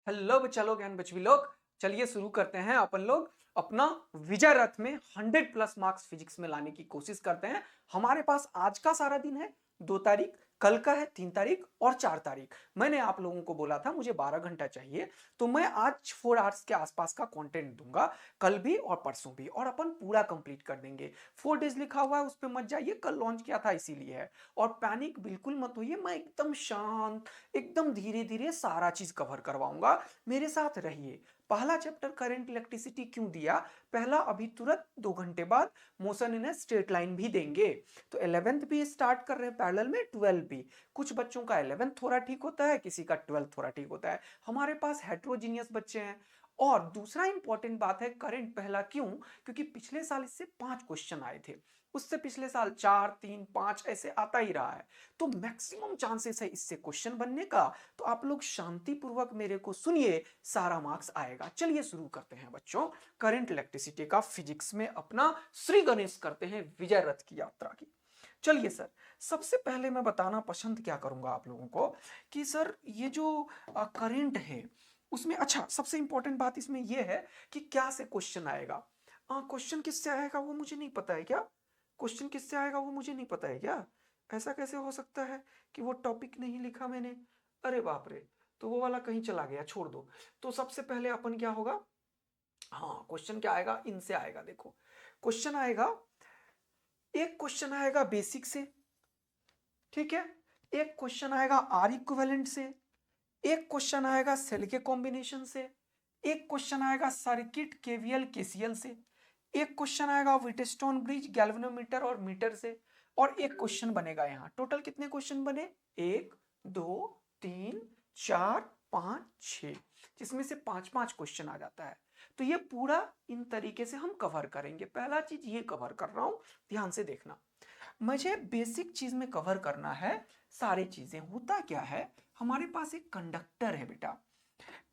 Hello बच्चा लोग and बच्ची लोग, चलिए शुरू करते हैं। अपन लोग अपना विजय रथ में 100+ मार्क्स फिजिक्स में लाने की कोशिश करते हैं। हमारे पास आज का सारा दिन है, 2 तारीख, कल का है 3 तारीख और 4 तारीख। मैंने आप लोगों को बोला था मुझे 12 घंटा चाहिए, तो मैं आज 4 आवर्स के आसपास का कंटेंट दूंगा, कल भी और परसों भी, और अपन पूरा कंप्लीट कर देंगे। 4 डेज लिखा हुआ है, उस पर मत जाइए, कल लॉन्च किया था इसीलिए है। और पैनिक बिल्कुल मत होइए, मैं एकदम शांत, एकदम धीरे धीरे सारा चीज कवर करवाऊंगा, मेरे साथ रहिए। पहला चैप्टर करंट इलेक्ट्रिसिटी क्यों दिया, पहला अभी तुरंत 2 घंटे बाद मोशन इन स्ट्रेट लाइन भी देंगे। तो 11th भी स्टार्ट कर रहे हैं पैरेलल में, 12 भी। कुछ बच्चों का 11th थोड़ा ठीक होता है, किसी का 12th थोड़ा ठीक होता है। हमारे पास हेट्रोजीनियस बच्चे हैं। और दूसरा इंपॉर्टेंट बात है करंट पहला क्यों, क्योंकि पिछले साल इससे 5 क्वेश्चन आए थे, उससे पिछले साल 4, 3, 5 ऐसे आता ही रहा है। तो मैक्सिमम चांसेस है इससे क्वेश्चन बनने का। तो आप लोग शांतिपूर्वक मेरे को सुनिए, सारा मार्क्स आएगा। चलिए शुरू करते हैं बच्चों, करंट इलेक्ट्रिसिटी का फिजिक्स में अपना श्री गणेश करते हैं विजय रथ की यात्रा की। चलिए सर, सबसे पहले मैं बताना पसंद क्या करूंगा आप लोगों को कि सर ये जो करंट है उसमें, अच्छा सबसे इंपॉर्टेंट बात इसमें यह है कि क्या से क्वेश्चन आएगा। क्वेश्चन किससे आएगा वो मुझे नहीं पता है क्या, क्वेश्चन किससे आएगा वो मुझे नहीं पता है क्या। ऐसा कैसे हो सकता है कि वो टॉपिक नहीं लिखा मैंने, अरे बाप रे, तो वो वाला कहीं चला गया, छोड़ दो। तो सबसे पहले अपन क्या होगा, हाँ क्वेश्चन क्या आएगा, इनसे आएगा। देखो क्वेश्चन आएगा, एक क्वेश्चन आएगा बेसिक से, ठीक है, एक क्वेश्चन आएगा आर इक्विवेलेंट से, एक क्वेश्चन आएगा सेल के कॉम्बिनेशन से, एक क्वेश्चन आएगा सर्किट केवीएल केसीएल से, एक क्वेश्चन आएगा व्हीटस्टोन ब्रिज गैल्वेनोमीटर और मीटर से, और एक क्वेश्चन बनेगा यहां। टोटल कितने क्वेश्चन बने, 1, 2, 3, 4, 5, 6, जिसमें से 5-5 क्वेश्चन आ जाता है। तो ये पूरा इन तरीके से हम कवर करेंगे। पहला चीज ये कवर कर रहा हूं, ध्यान से देखना। मुझे बेसिक चीज में कवर करना है सारी चीजें। होता क्या है, हमारे पास एक कंडक्टर है बेटा,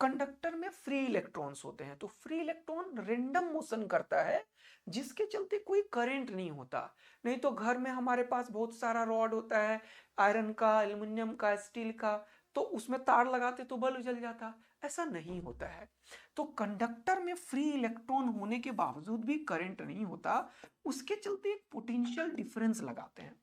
कंडक्टर में फ्री इलेक्ट्रॉन्स होते हैं। तो फ्री इलेक्ट्रॉन रेंडम मोशन करता है, जिसके चलते कोई करंट नहीं होता। नहीं तो घर में हमारे पास बहुत सारा रॉड होता है, आयरन का, एल्युमिनियम का, स्टील का, तो उसमें तार लगाते तो बल्ब जल जाता। ऐसा नहीं होता है। तो कंडक्टर में फ्री इलेक्ट्रॉन होने के बावजूद भी करंट नहीं होता, उसके चलते एक पोटेंशियल डिफरेंस लगाते हैं।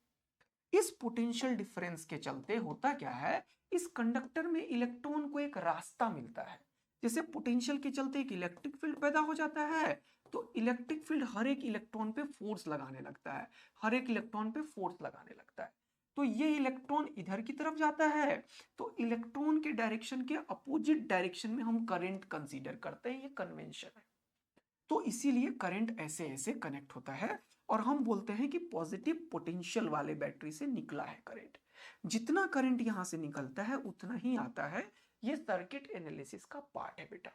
इस पोटेंशियल डिफरेंस के चलते होता क्या है, इस कंडक्टर में इलेक्ट्रॉन को एक रास्ता मिलता है। जैसे पोटेंशियल के चलते एक इलेक्ट्रिक फील्ड पैदा हो जाता है, तो इलेक्ट्रिक फील्ड हर एक इलेक्ट्रॉन पे फोर्स लगाने लगता है, हर एक इलेक्ट्रॉन पे फोर्स लगाने लगता है। तो ये इलेक्ट्रॉन इधर की तरफ जाता है, तो इलेक्ट्रॉन के डायरेक्शन के अपोजिट डायरेक्शन में हम करंट कंसीडर करते हैं, ये कन्वेंशन है। तो इसीलिए करंट ऐसे ऐसे कनेक्ट होता है, और हम बोलते हैं कि पॉजिटिव पोटेंशियल वाले बैटरी से निकला है करंट। जितना करंट यहां से निकलता है उतना ही आता है। ये सर्किट एनालिसिस का पार्ट है बेटा,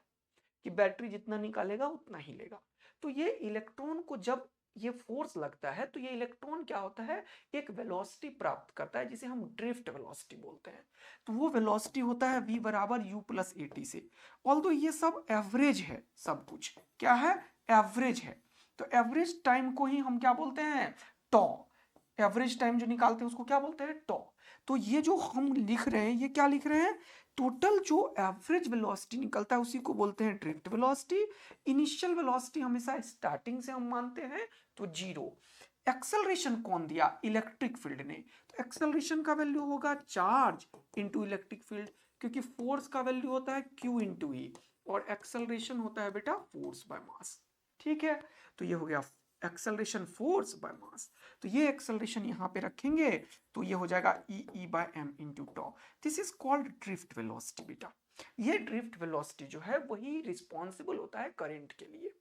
कि बैटरी जितना निकालेगा उतना ही लेगा। तो ये इलेक्ट्रॉन को जब ये फोर्स लगता है, तो ये इलेक्ट्रॉन क्या होता है, एक वेलोसिटी प्राप्त करता है, जिसे हम ड्रिफ्ट वेलोसिटी बोलते हैं। तो वो वेलोसिटी होता है v बराबर u प्लस ए टी से। ऑल्दो ये सब एवरेज है, सब कुछ क्या है, एवरेज है। तो एवरेज टाइम को ही हम क्या बोलते हैं, टॉ। एवरेज टाइम जो निकालते हैं उसको क्या बोलते हैं, टॉ। तो ये जो हम लिख रहे हैं, ये क्या लिख रहे हैं, टोटल जो एवरेज वेलोसिटी निकलता है उसी को बोलते हैं ड्रिफ्ट वेलोसिटी। इनिशियल वेलोसिटी हमेशा स्टार्टिंग से हम मानते हैं, तो 0। एक्सेलरेशन कौन दिया, इलेक्ट्रिक फील्ड ने। तो एक्सेलरेशन का वैल्यू होगा चार्ज इंटू इलेक्ट्रिक फील्ड, क्योंकि फोर्स का वैल्यू होता है Q इंटू ई, और एक्सेलरेशन होता है बेटा फोर्स बाय मास। ठीक है, तो ये हो गया एक्सेलरेशन फोर्स बाय मास। तो ये एक्सेलरेशन यहां पे रखेंगे, तो ये हो जाएगा e by M into tau. This is called drift velocity बेटा। ये ड्रिफ्ट वेलोसिटी जो है वही रिस्पॉन्सिबल होता है करंट के लिए।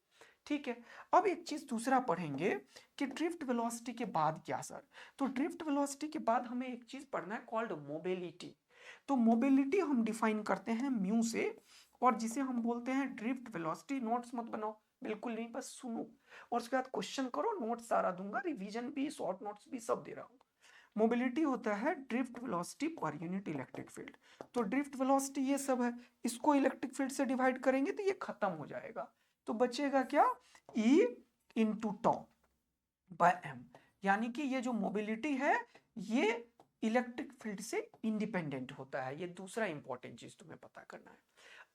ठीक है, अब एक चीज दूसरा पढ़ेंगे कि ड्रिफ्ट वेलोसिटी के बाद क्या सर। तो ड्रिफ्ट वेलोसिटी के बाद हमें एक चीज पढ़ना है कॉल्ड मोबिलिटी। तो मोबिलिटी हम डिफाइन करते हैं म्यू से, और जिसे हम बोलते हैं ड्रिफ्ट वेलोसिटी। नोट्स मत बनाओ, बिल्कुल नहीं, बस सुनो, और उसके बाद क्वेश्चन करो। नोट सारा दूंगा, रिवीजन भी, शॉर्ट नोट्स भी सब दे रहा हूँ। मोबिलिटी होता है drift velocity per unit electric field. तो ड्रिफ्ट वेलोसिटी ये सब है, इसको इलेक्ट्रिक फील्ड से डिवाइड करेंगे तो ये खत्म हो जाएगा। तो बचेगा क्या, ई इंटू टॉ बाय एम। यानी कि ये जो मोबिलिटी है ये इलेक्ट्रिक फील्ड से इंडिपेंडेंट होता है। ये दूसरा इंपॉर्टेंट चीज तुम्हें पता करना है।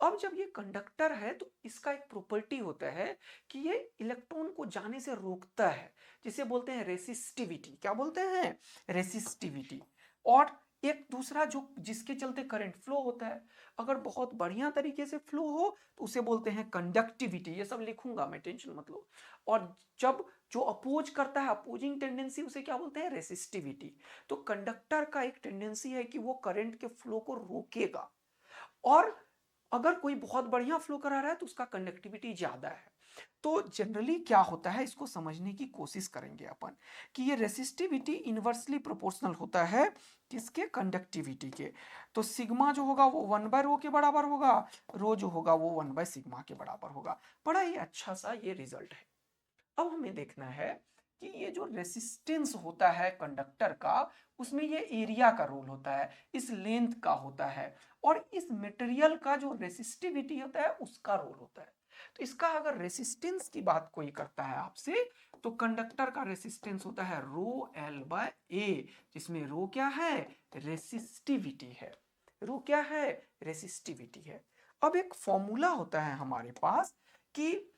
अब जब ये कंडक्टर है तो इसका एक प्रॉपर्टी होता है कि ये इलेक्ट्रॉन को जाने से रोकता है, जिसे बोलते हैं रेसिस्टिविटी। क्या बोलते हैं? रेसिस्टिविटी। और एक दूसरा जो जिसके चलते करंट फ्लो होता है, अगर बहुत बढ़िया तरीके से फ्लो हो तो उसे बोलते हैं कंडक्टिविटी। ये सब लिखूंगा मैं, टेंशन मत लो। और जब जो अपोज करता है, अपोजिंग टेंडेंसी, उसे क्या बोलते हैं? रेसिस्टिविटी। तो कंडक्टर का एक टेंडेंसी है कि वो करंट के फ्लो को रोकेगा, और अगर कोई बहुत बढ़िया फ्लो करा रहा है तो उसका कंडक्टिविटी ज्यादा है। तो जनरली क्या होता है, इसको समझने की कोशिश करेंगे अपन कि ये रेसिस्टिविटी इनवर्सली प्रोपोर्शनल होता है किसके? कंडक्टिविटी के। तो सिग्मा जो होगा वो 1/ρ के बराबर होगा, रो जो होगा वो 1/σ के बराबर होगा। बड़ा ही अच्छा सा ये रिजल्ट है। अब हमें देखना है कि ये जो रेसिस्टेंस होता है कंडक्टर का, उसमें ये एरिया का रोल होता है, इस लेंथ का होता है, और इस मटेरियल का जो रेसिस्टिविटी होता है उसका रोल होता है। तो इसका अगर रेसिस्टेंस की बात कोई करता है आपसे, तो कंडक्टर का रेसिस्टेंस होता है ρL/A, जिसमें रो क्या है? रेसिस्टिविटी है। रो क्या है? रेसिस्टिविटी है। अब एक फॉर्मूला होता है हमारे पास कि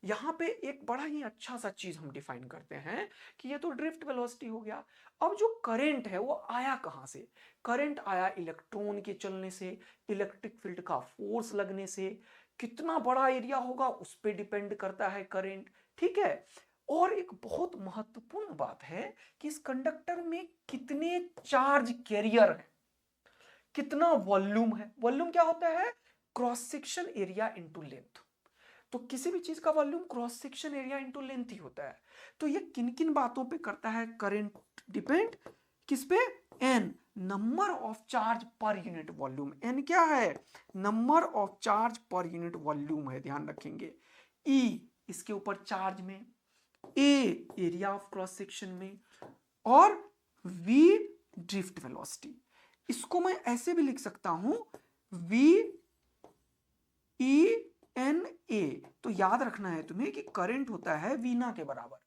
यहां पे एक बड़ा ही अच्छा सा चीज हम डिफाइन करते हैं कि ये तो ड्रिफ्ट वेलोसिटी हो गया। अब जो करंट है वो आया कहां से? करंट आया इलेक्ट्रॉन के चलने से, इलेक्ट्रिक फील्ड का फोर्स लगने से। कितना बड़ा एरिया होगा उस पर डिपेंड करता है करंट, ठीक है। और एक बहुत महत्वपूर्ण बात है कि इस कंडक्टर में कितने चार्ज कैरियर है, कितना वॉल्यूम है। वॉल्यूम क्या होता है? Cross section area into length. तो किसी भी चीज का volume cross section area into length ही होता है। तो ये किन किन बातों पे करता है करंट डिपेंड? किस पे? N, number of charge per unit volume. N क्या है? Number of charge per unit volume है, ध्यान रखेंगे। ई इसके ऊपर चार्ज में, A area of cross section में, और वी ड्रिफ्ट वेलोसिटी। इसको मैं ऐसे भी लिख सकता हूं, वी ई एन ए। तो याद रखना है तुम्हें कि करंट होता है वीणा के बराबर।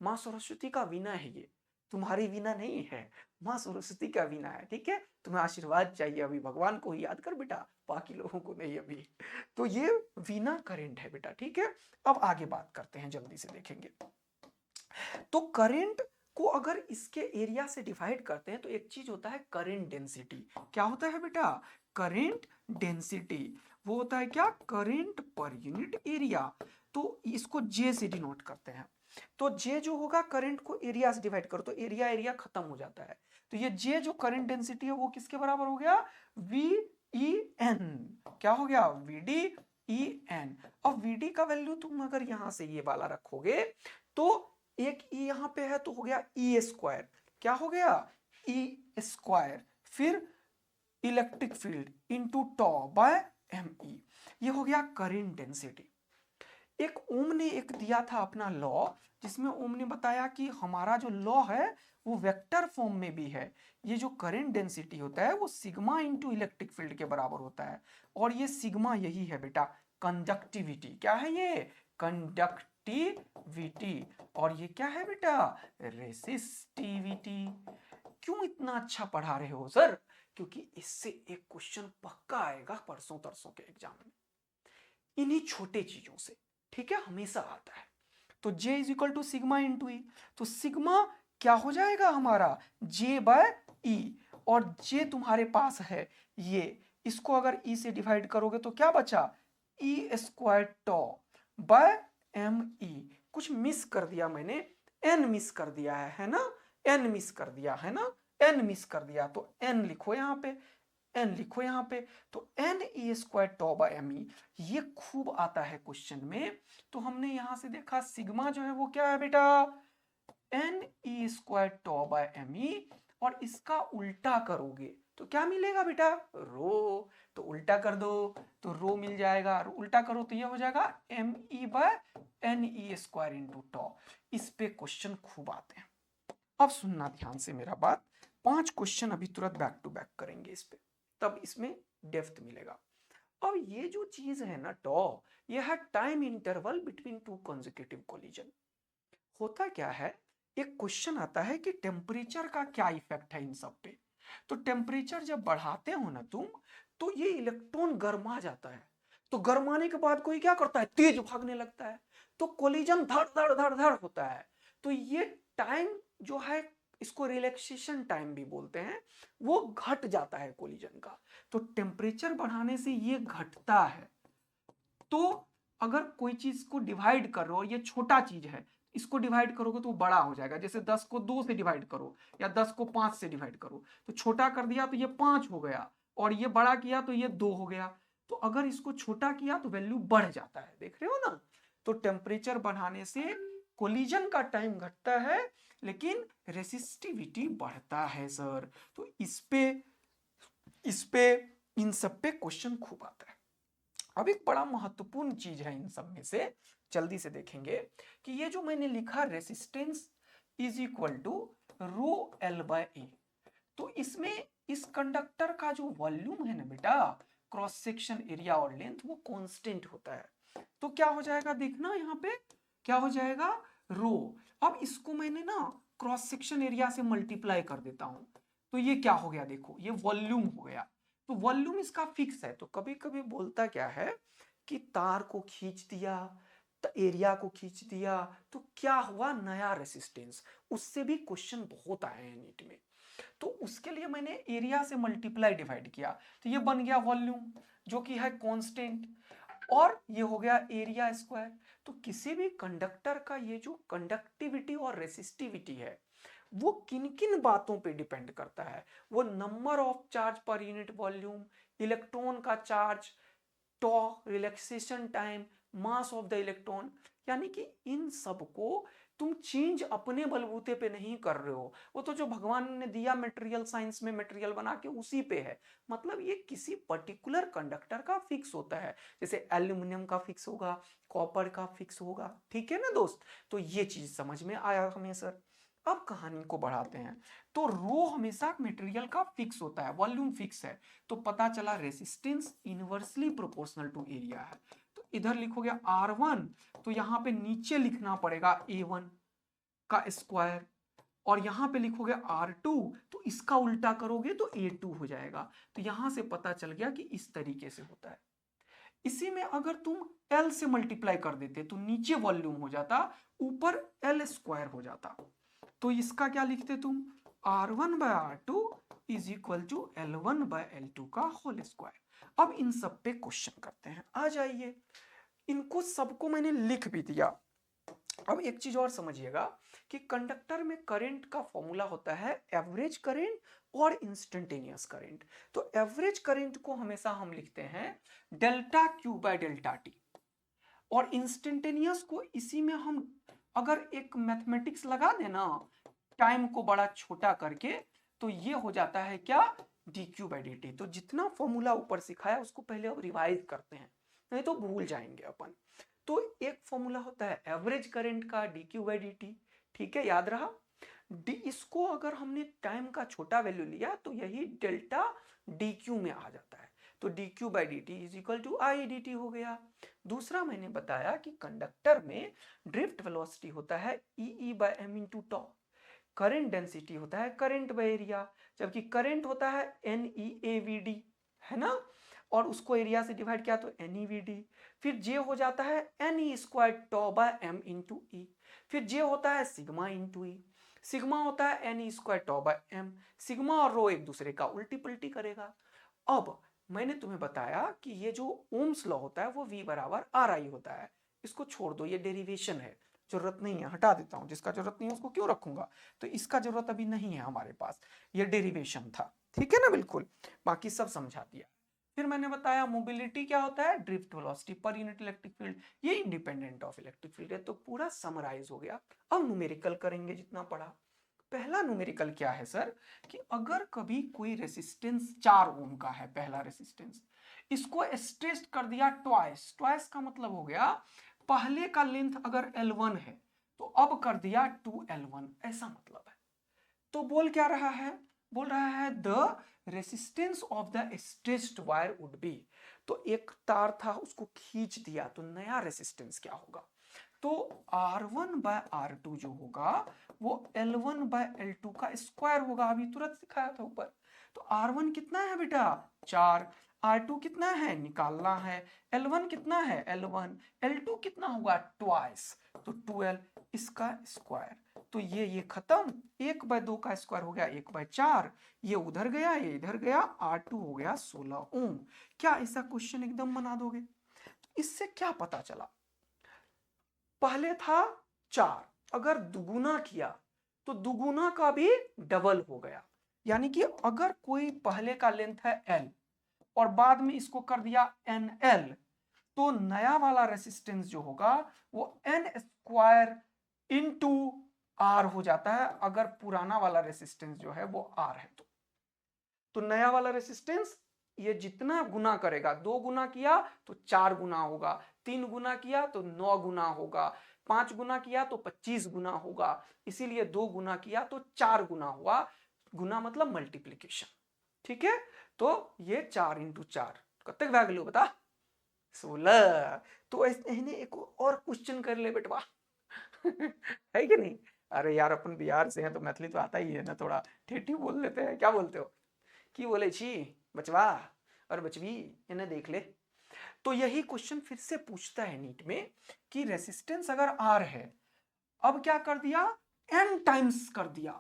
मां सरस्वती का वीणा है ये, तुम्हारी वीणा नहीं है, मां सरस्वती का वीणा है, ठीक है। तुम्हें आशीर्वाद चाहिए अभी, भगवान को ही याद कर बेटा, बाकी लोगों को नहीं अभी। तो ये वीणा करंट है बेटा, ठीक है। अब आगे बात करते हैं, जल्दी से देखेंगे। तो करंट को अगर इसके एरिया से डिवाइड करते हैं तो एक चीज होता है करंट डेंसिटी। क्या होता है बेटा? Current density. वो होता है क्या? Current per unit area. तो इसको जे से डिनोट करते हैं। तो जे जो होगा, करंट को एरिया से डिवाइड करो तो एरिया एरिया खत्म हो जाता है। तो ये जे जो करंट डेंसिटी है वो किसके बराबर हो गया? V e n. क्या हो गया? V d e n. अब वी डी का वैल्यू तुम अगर यहां से ये वाला रखोगे तो एक ई यहां पे है तो हो गया ई स्क्वायर। क्या हो गया? E square. फिर इलेक्ट्रिक फील्ड इंटू टॉ बाय एम ई। ये हो गया करंट डेंसिटी। एक ओम ने एक दिया था अपना लॉ, जिसमें ओम ने बताया कि हमारा जो लॉ है वो वेक्टर फॉर्म में भी है। ये जो करंट डेंसिटी होता है वो सिग्मा इंटू इलेक्ट्रिक फील्ड के बराबर होता है, और ये सिग्मा यही है बेटा कंडक्टिविटी। क्या है ये? कंडक्टिविटी। और ये क्या है बेटा? रेसिस्टिविटी। क्यों इतना अच्छा पढ़ा रहे हो सर? क्योंकि इससे एक क्वेश्चन पक्का आएगा परसों तरसों के एग्जाम में, इन्हीं छोटे चीजों से, ठीक है। हमेशा आता है। तो J is equal to sigma into E. तो सिग्मा क्या हो जाएगा हमारा? J/E। और J तुम्हारे पास है ये, इसको अगर E से डिवाइड करोगे तो क्या बचा? E² टॉ बाय एम ई। कुछ मिस कर दिया मैंने, N मिस कर दिया है ना? N मिस कर दिया है ना? N मिस कर दिया तो N लिखो यहां पे, एन लिखो यहां पे। तो एन ई स्क्वायर टॉ बाय एम ई, ये खूब आता है क्वेश्चन में। तो हमने यहां से देखा सिग्मा जो है वो क्या है बेटा? एन ई स्क्वायर टॉ बाय एम ई। और इसका उल्टा करोगे तो क्या मिलेगा बेटा? रो। तो उल्टा कर दो तो रो मिल जाएगा, उल्टा करो तो ये हो जाएगा M E by N E square into tau. इस पे क्वेश्चन खूब आते हैं। अब सुनना ध्यान से मेरा बात, 5 क्वेश्चन अभी तुरंत बैक टू बैक करेंगे इस पे, तब इसमें डेप्थ मिलेगा। अब ये जो चीज है ना टॉ, ये है time interval between two consecutive collision. होता क्या है, एक क्वेश्चन आता है कि टेम्परेचर का क्या इफेक्ट है इन सब पे। तो टेम्परेचर जब बढ़ाते हो ना तुम, तो ये इलेक्ट्रॉन गर्मा जाता है, तो गर्माने के बाद कोई क्या करता है, तेज भागने लगता है, तो कोलिजन धड़ धड़ धड़ धड़ होता है। तो ये टाइम जो है, इसको रिलैक्सेशन टाइम भी बोलते हैं, वो घट जाता है कोलिजन का। तो टेम्परेचर बढ़ाने से ये घटता है। तो अगर कोई चीज को डिवाइड कर रहे हो और ये छोटा चीज है, इसको डिवाइड करोगे तो वो बड़ा हो जाएगा। जैसे 10 को 2 से डिवाइड करो या 10 को 5 से डिवाइड करो, तो छोटा कर दिया तो ये 5 हो गया, और ये बड़ा किया तो ये 2 हो गया। तो अगर इसको छोटा किया तो वैल्यू बढ़ जाता है, देख रहे हो ना। तो टेम्परेचर बढ़ाने से कोलिजन का टाइम घटता है लेकिन रेसिस्टिविटी बढ़ता है सर। तो इस पे इन सब पे क्वेश्चन खूब आता है। अब एक बड़ा महत्वपूर्ण चीज है इन सब में से, जल्दी से देखेंगे कि ये जो मैंने लिखा resistance is equal to rho L by A, तो इसमें इस कंडक्टर का जो वॉल्यूम है ना बेटा, क्रॉस सेक्शन एरिया और लेंथ, वो कांस्टेंट होता है। तो क्या हो जाएगा देखना, यहाँ पे क्या हो जाएगा, रो। अब इसको मैंने ना क्रॉस सेक्शन एरिया से मल्टीप्लाई कर देता हूं, तो ये क्या हो गया, देखो ये वॉल्यूम हो गया। तो वॉल्यूम इसका फिक्स है, तो कभी कभी बोलता क्या है कि तार को खींच दिया, तो एरिया को खींच दिया, तो क्या हुआ, नया रेसिस्टेंस। उससे भी क्वेश्चन बहुत आए हैं नीट में। तो उसके लिए मैंने एरिया से मल्टीप्लाई डिवाइड किया, तो ये बन गया वॉल्यूम जो कि है कांस्टेंट, और ये हो गया एरिया स्क्वायर। तो किसी भी कंडक्टर का ये जो कंडक्टिविटी और रेसिस्टिविटी है, वो किन किन बातों पे डिपेंड करता है, वो number of charge per unit volume, electron का charge, tau, relaxation time, mass of the electron. यानी कि इन सब को तुम चेंज अपने बलबूते पे नहीं कर रहे हो, वो तो जो भगवान ने दिया मटेरियल साइंस में मटेरियल बना के उसी पे है। मतलब ये किसी पर्टिकुलर कंडक्टर का फिक्स होता है, जैसे एल्यूमिनियम का फिक्स होगा, कॉपर का फिक्स होगा, ठीक है ना दोस्त। तो ये चीज समझ में आया हमें सर। अब कहानी को बढ़ाते हैं। तो रो हमेशा मटेरियल का फिक्स होता है, वॉल्यूम फिक्स है, तो पता चला resistance inversely proportional to area है। तो इधर लिखोगे R1, तो यहां पे नीचे लिखना पड़ेगा A1 का स्क्वायर, और यहां पे लिखोगे R2, तो इसका उल्टा करोगे तो A2 हो जाएगा। तो यहां से पता चल गया कि इस तरीके से होता है। इसी में अगर तुम L से मल्टीप्लाई कर देते तो नीचे वॉल्यूम हो जाता, ऊपर L स्क्वायर हो जाता। तो इसका क्या लिखते तुम, R1 by R2 is equal to L1 by L2 का होल स्क्वायर। अब इन सब पे क्वेश्चन करते हैं, आ जाइए। इनको सबको मैंने लिख भी दिया। अब एक चीज और समझिएगा कि कंडक्टर में करंट का फॉर्मूला होता है एवरेज करंट और इंस्टेंटेनियस करंट। तो एवरेज करंट को हमेशा हम लिखते हैं delta Q by delta t, और इंस्टेंटेनियस को इसी में हम अगर एक मैथमेटिक्स लगा देना टाइम को बड़ा छोटा करके, तो ये हो जाता है क्या, D q by d T. तो जितना फॉर्मूला ऊपर सिखाया उसको पहले अब रिवाइज करते हैं, नहीं तो भूल जाएंगे अपन। तो एक फॉर्मूला होता है एवरेज करंट का D q by d T, ठीक है, याद रहा। डी, इसको अगर हमने टाइम का छोटा वैल्यू लिया तो यही डेल्टा डी क्यू में आ जाता है। तो d q by d t is equal to I d t हो गया। दूसरा मैंने बताया कि कंडक्टर में ड्रिफ्ट वेलोसिटी होता है E E by M into tau, current density होता है करंट बाय एरिया, जबकि करंट होता है N E A V D, है ना, और उसको एरिया से डिवाइड किया तो एन ई वी डी। फिर जे हो जाता है एन ई स्क्वायर टॉ बाय एम इंटू ई, फिर जे होता है सिग्मा इंटू ई, सिग्मा होता है एन ई स्क्वायर टॉ बाय एम। सिग्मा और रो एक दूसरे का उल्टी पुल्टी करेगा। अब मैंने तुम्हें बताया कि ये जो ओम्स लॉ होता है वो V बराबर आर आई होता है। इसको छोड़ दो, ये डेरिवेशन है, जरूरत नहीं है, हटा देता हूं। जिसका जरूरत नहीं है उसको क्यों रखूंगा, तो इसका जरूरत अभी नहीं है हमारे पास, ये डेरिवेशन था, ठीक है ना, बिल्कुल। बाकी सब समझा दिया। फिर मैंने बताया मोबिलिटी क्या होता है, drift velocity per unit electric field, ये इंडिपेंडेंट ऑफ इलेक्ट्रिक फील्ड है। तो पूरा समराइज हो गया। अब न्यूमेरिकल करेंगे जितना पढ़ा। पहला न्यूमेरिकल क्या है सर, कि अगर कभी कोई रेसिस्टेंस 4 ओम का है, पहला रेसिस्टेंस, इसको स्ट्रेच कर दिया ट्वाइस। ट्वाइस का मतलब हो गया पहले का लेंथ अगर L1 है तो अब कर दिया 2L1, ऐसा मतलब है। तो बोल क्या रहा है, बोल रहा है the resistance of the stretched wire would be. तो एक तार था उसको खींच दिया तो नया रेसिस्टेंस क्या होगा, तो R1 बाय R2 जो होगा वो L1 बाय L2 का स्क्वायर होगा। अभी तुरंत सिखाया था ऊपर। तो R1 कितना है बेटा 4, R2 कितना है निकालना है, L1 कितना है L1, L2 कितना होगा ट्वाइस, तो 12 इसका स्क्वायर, तो ये खत्म, 1/2 का स्क्वायर हो गया 1/4, ये उधर गया ये इधर गया, R2 हो गया 16 ओम। क्या ऐसा क्वेश्चन एकदम बना दोगे? इससे क्या पता चला, पहले था 4, अगर दुगुना किया तो दुगुना का भी डबल हो गया, यानी कि अगर कोई पहले का लेंथ है L और बाद में इसको कर दिया NL, तो नया वाला रेसिस्टेंस जो होगा वो N² इंटू R हो जाता है, अगर पुराना वाला रेसिस्टेंस जो है वो R है तो नया वाला रेसिस्टेंस ये जितना गुना करेगा, 2 गुना किया तो 4 गुना होगा, 3 गुना किया तो 9 गुना होगा, 5 गुना किया तो 25 गुना होगा, इसीलिए 2 गुना किया तो 4 गुना हुआ, गुना मतलब मल्टीप्लीकेशन। ठीक है, तो ये 4 इंटू 4 कब तक वैल्यू बता 16। तो ऐसे एक और क्वेश्चन कर ले बेटवा है कि नहीं? अरे यार अपन बिहार से हैं तो मैथिली तो आता ही है ना, थोड़ा ठेठी बोल लेते हैं, क्या बोलते हो की बोले छी बचवा और बचवी, इन्हें देख ले। तो यही क्वेश्चन फिर से पूछता है नीट में कि रेसिस्टेंस अगर R है, अब क्या कर दिया N टाइम्स कर दिया,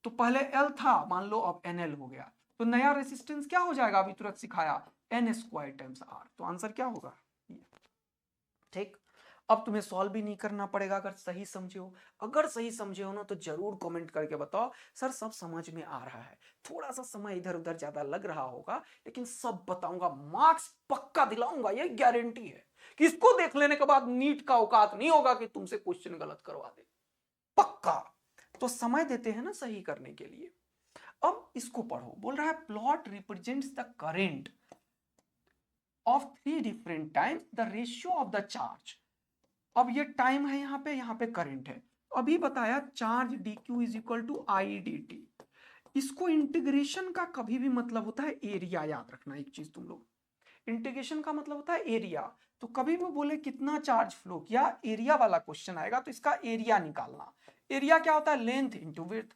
तो पहले L था मान लो अब NL हो गया, तो नया रेसिस्टेंस क्या हो जाएगा, अभी तुरंत सिखाया N² टाइम्स R, तो आंसर क्या होगा ये। ठीक, अब तुम्हें सॉल्व भी नहीं करना पड़ेगा अगर सही समझे हो, अगर सही समझे हो ना तो जरूर कमेंट करके बताओ सर सब समझ में आ रहा है, थोड़ा सा समय इधर उधर ज्यादा लग रहा होगा लेकिन सब बताऊंगा, मार्क्स पक्का दिलाऊंगा, ये गारंटी है कि इसको देख लेने के बाद नीट का औकात नहीं होगा कि तुमसे क्वेश्चन गलत करवा दे, पक्का। तो समय देते हैं ना सही करने के लिए। अब इसको पढ़ो, बोल रहा है plot represents the current of 3 different times the ratio of the charge. अब ये टाइम है, यहाँ पे करंट है, अभी बताया charge dq is equal to I d t. इसको इंटीग्रेशन का कभी भी मतलब होता है एरिया, याद रखना एक चीज तुम लोग, इंटीग्रेशन का मतलब होता है एरिया, तो कभी भी बोले कितना चार्ज फ्लो किया, एरिया वाला क्वेश्चन आएगा तो इसका एरिया निकालना। एरिया क्या होता है लेंथ इंटू विड्थ,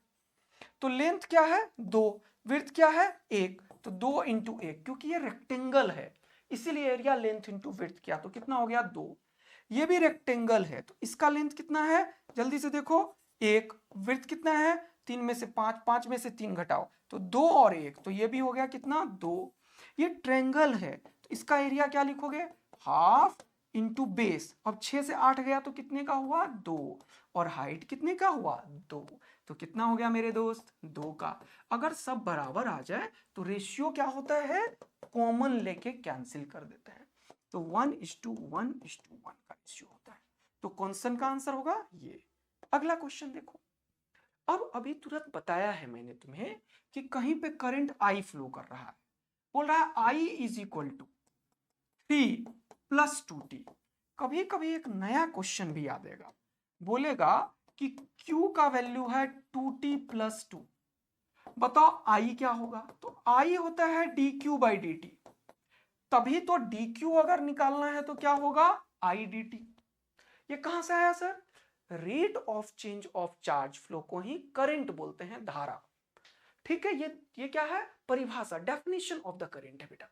तो लेंथ क्या है 2, विड्थ क्या है 1, तो 2 इंटू 1, क्योंकि ये रेक्टेंगल है इसीलिए एरिया लेंथ इंटू विड्थ किया तो कितना हो गया 2। ये भी रेक्टेंगल है तो इसका लेंथ कितना है जल्दी से देखो 1, विड्थ कितना है 3 में से 5, 5 में से 3 घटाओ तो 2 और 1, तो ये भी हो गया कितना 2। ये ट्रेंगल है तो इसका एरिया क्या लिखोगे हाफ इंटू बेस, अब 6 से 8 गया तो कितने का हुआ 2, और हाइट कितने का हुआ 2, तो कितना हो गया मेरे दोस्त 2 का। अगर सब बराबर आ जाए तो रेशियो क्या होता है कॉमन लेके कैंसिल कर देते हैं, तो 1:1:1 का रेशियो होता है, तो कांस्टेंट का आंसर होगा ये। अगला क्वेश्चन देखो, अब अभी तुरंत बताया है मैंने तुम्हें कि कहीं पे करंट I फ्लो कर रहा है, बोल रहा है I is equal to 3 + 2t। कभी कभी एक नया क्वेश्चन भी आ देगा, बोलेगा कि Q का वैल्यू है 2t + 2, बताओ I क्या होगा, तो I होता है dq/dt, तभी तो dq अगर निकालना है तो क्या होगा I dt। ये कहां से आया sir, rate of change of charge flow को ही करंट बोलते हैं, धारा। ठीक है, ये क्या है परिभाषा, डेफिनेशन ऑफ द करंट है बेटा।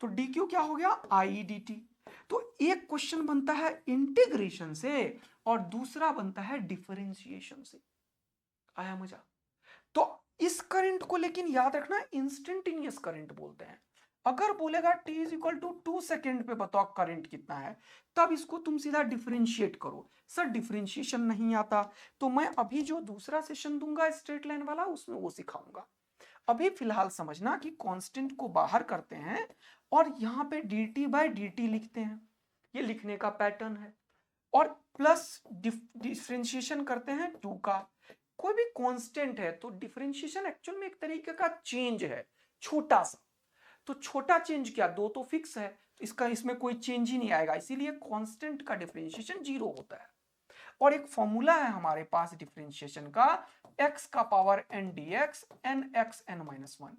तो dq क्या हो गया I dt। तो एक क्वेश्चन बनता है इंटीग्रेशन से और दूसरा बनता है डिफरेंशिएशन से, आया मजा। तो इस करंट को लेकिन याद रखना इंस्टेंटेनियस करंट बोलते हैं। अगर बोलेगा t is equal to 2 second पे बताओ करंट कितना है, तब इसको तुम सीधा डिफरेंशिएट करो। सर डिफरेंशिएशन नहीं आता, तो मैं अभी जो दूसरा सेशन दूंगा स्ट्रेट लाइन वाला उसमें वो सिखाऊंगा। अभी फिलहाल समझना कि कांस्टेंट को बाहर करते हैं और यहाँ पे dt/dt लिखते हैं, ये लिखने का पैटर्न है, और प्लस डिफरेंशिएशन करते हैं 2 का। कोई भी कांस्टेंट है तो डिफरेंशिएशन एक्चुअल में एक तरीके का चेंज है छोटा सा, तो छोटा चेंज क्या 2 तो फिक्स है, तो इसका इसमें कोई चेंज ही नहीं आएगा, इसीलिए कांस्टेंट का डिफरेंशिएशन 0 होता है। और एक फॉर्मूला है हमारे पास डिफरेंशिएशन का x का power n dx nx n-1,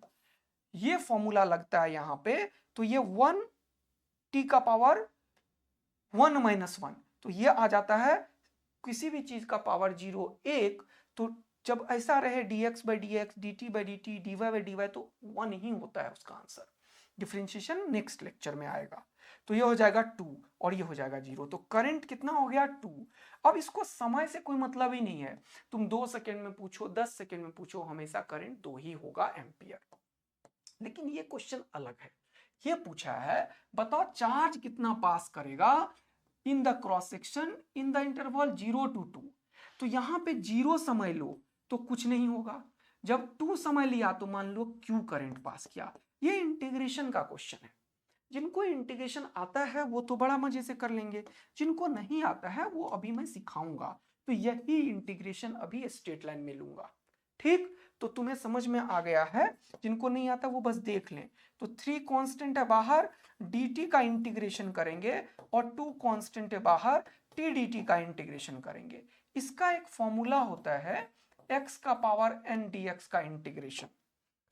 ये फॉर्मूला लगता है यहां पे, तो ये 1 t का पावर 1-1, तो ये आ जाता है किसी भी चीज का पावर 0 1, तो जब ऐसा रहे dx/dx dt/dt dy/dy तो 1 ही होता है उसका आंसर। डिफरेंशिएशन नेक्स्ट लेक्चर में आएगा। तो ये हो जाएगा 2 और ये हो जाएगा 0। तो करंट कितना हो गया 2। अब इसको समय से कोई मतलब ही नहीं है, तुम 2 सेकेंड में पूछो 10 सेकेंड में पूछो, हमेशा करंट 2 ही होगा एम्पियर। लेकिन ये क्वेश्चन अलग है, ये पूछा है बताओ चार्ज कितना पास करेगा in the cross section in the interval 0 to 2। तो यहां पे 0 समय लो तो कुछ नहीं होगा, जब 2 समय लिया तो मान लो Q करंट पास किया। ये इंटीग्रेशन का क्वेश्चन है, जिनको इंटीग्रेशन आता है वो तो बड़ा मजे से कर लेंगे, जिनको नहीं आता है वो अभी मैं सिखाऊंगा। तो यही इंटीग्रेशन अभी स्ट्रेट लाइन में लूंगा, ठीक। तो तुम्हें समझ में आ गया है, जिनको नहीं आता वो बस देख लें। तो 3 कांस्टेंट है बाहर, dt का इंटीग्रेशन करेंगे, और 2 कांस्टेंट है बाहर, t dt का इंटीग्रेशन करेंगे। इसका एक फॉर्मूला होता है x का पावर n dx का इंटीग्रेशन,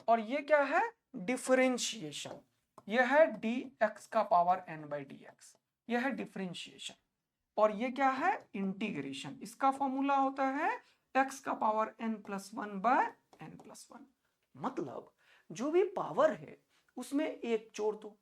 और ये क्या है डिफरेंशिएशन, ये है dx का पावर n by dx, ये है डिफरेंशिएशन। और ये क्या है इंटीग्रेशन, इसका फॉर्मूला होता है x का power n plus 1 by n plus 1। मतलब जो भी पावर है उसमें एक जोड़ दो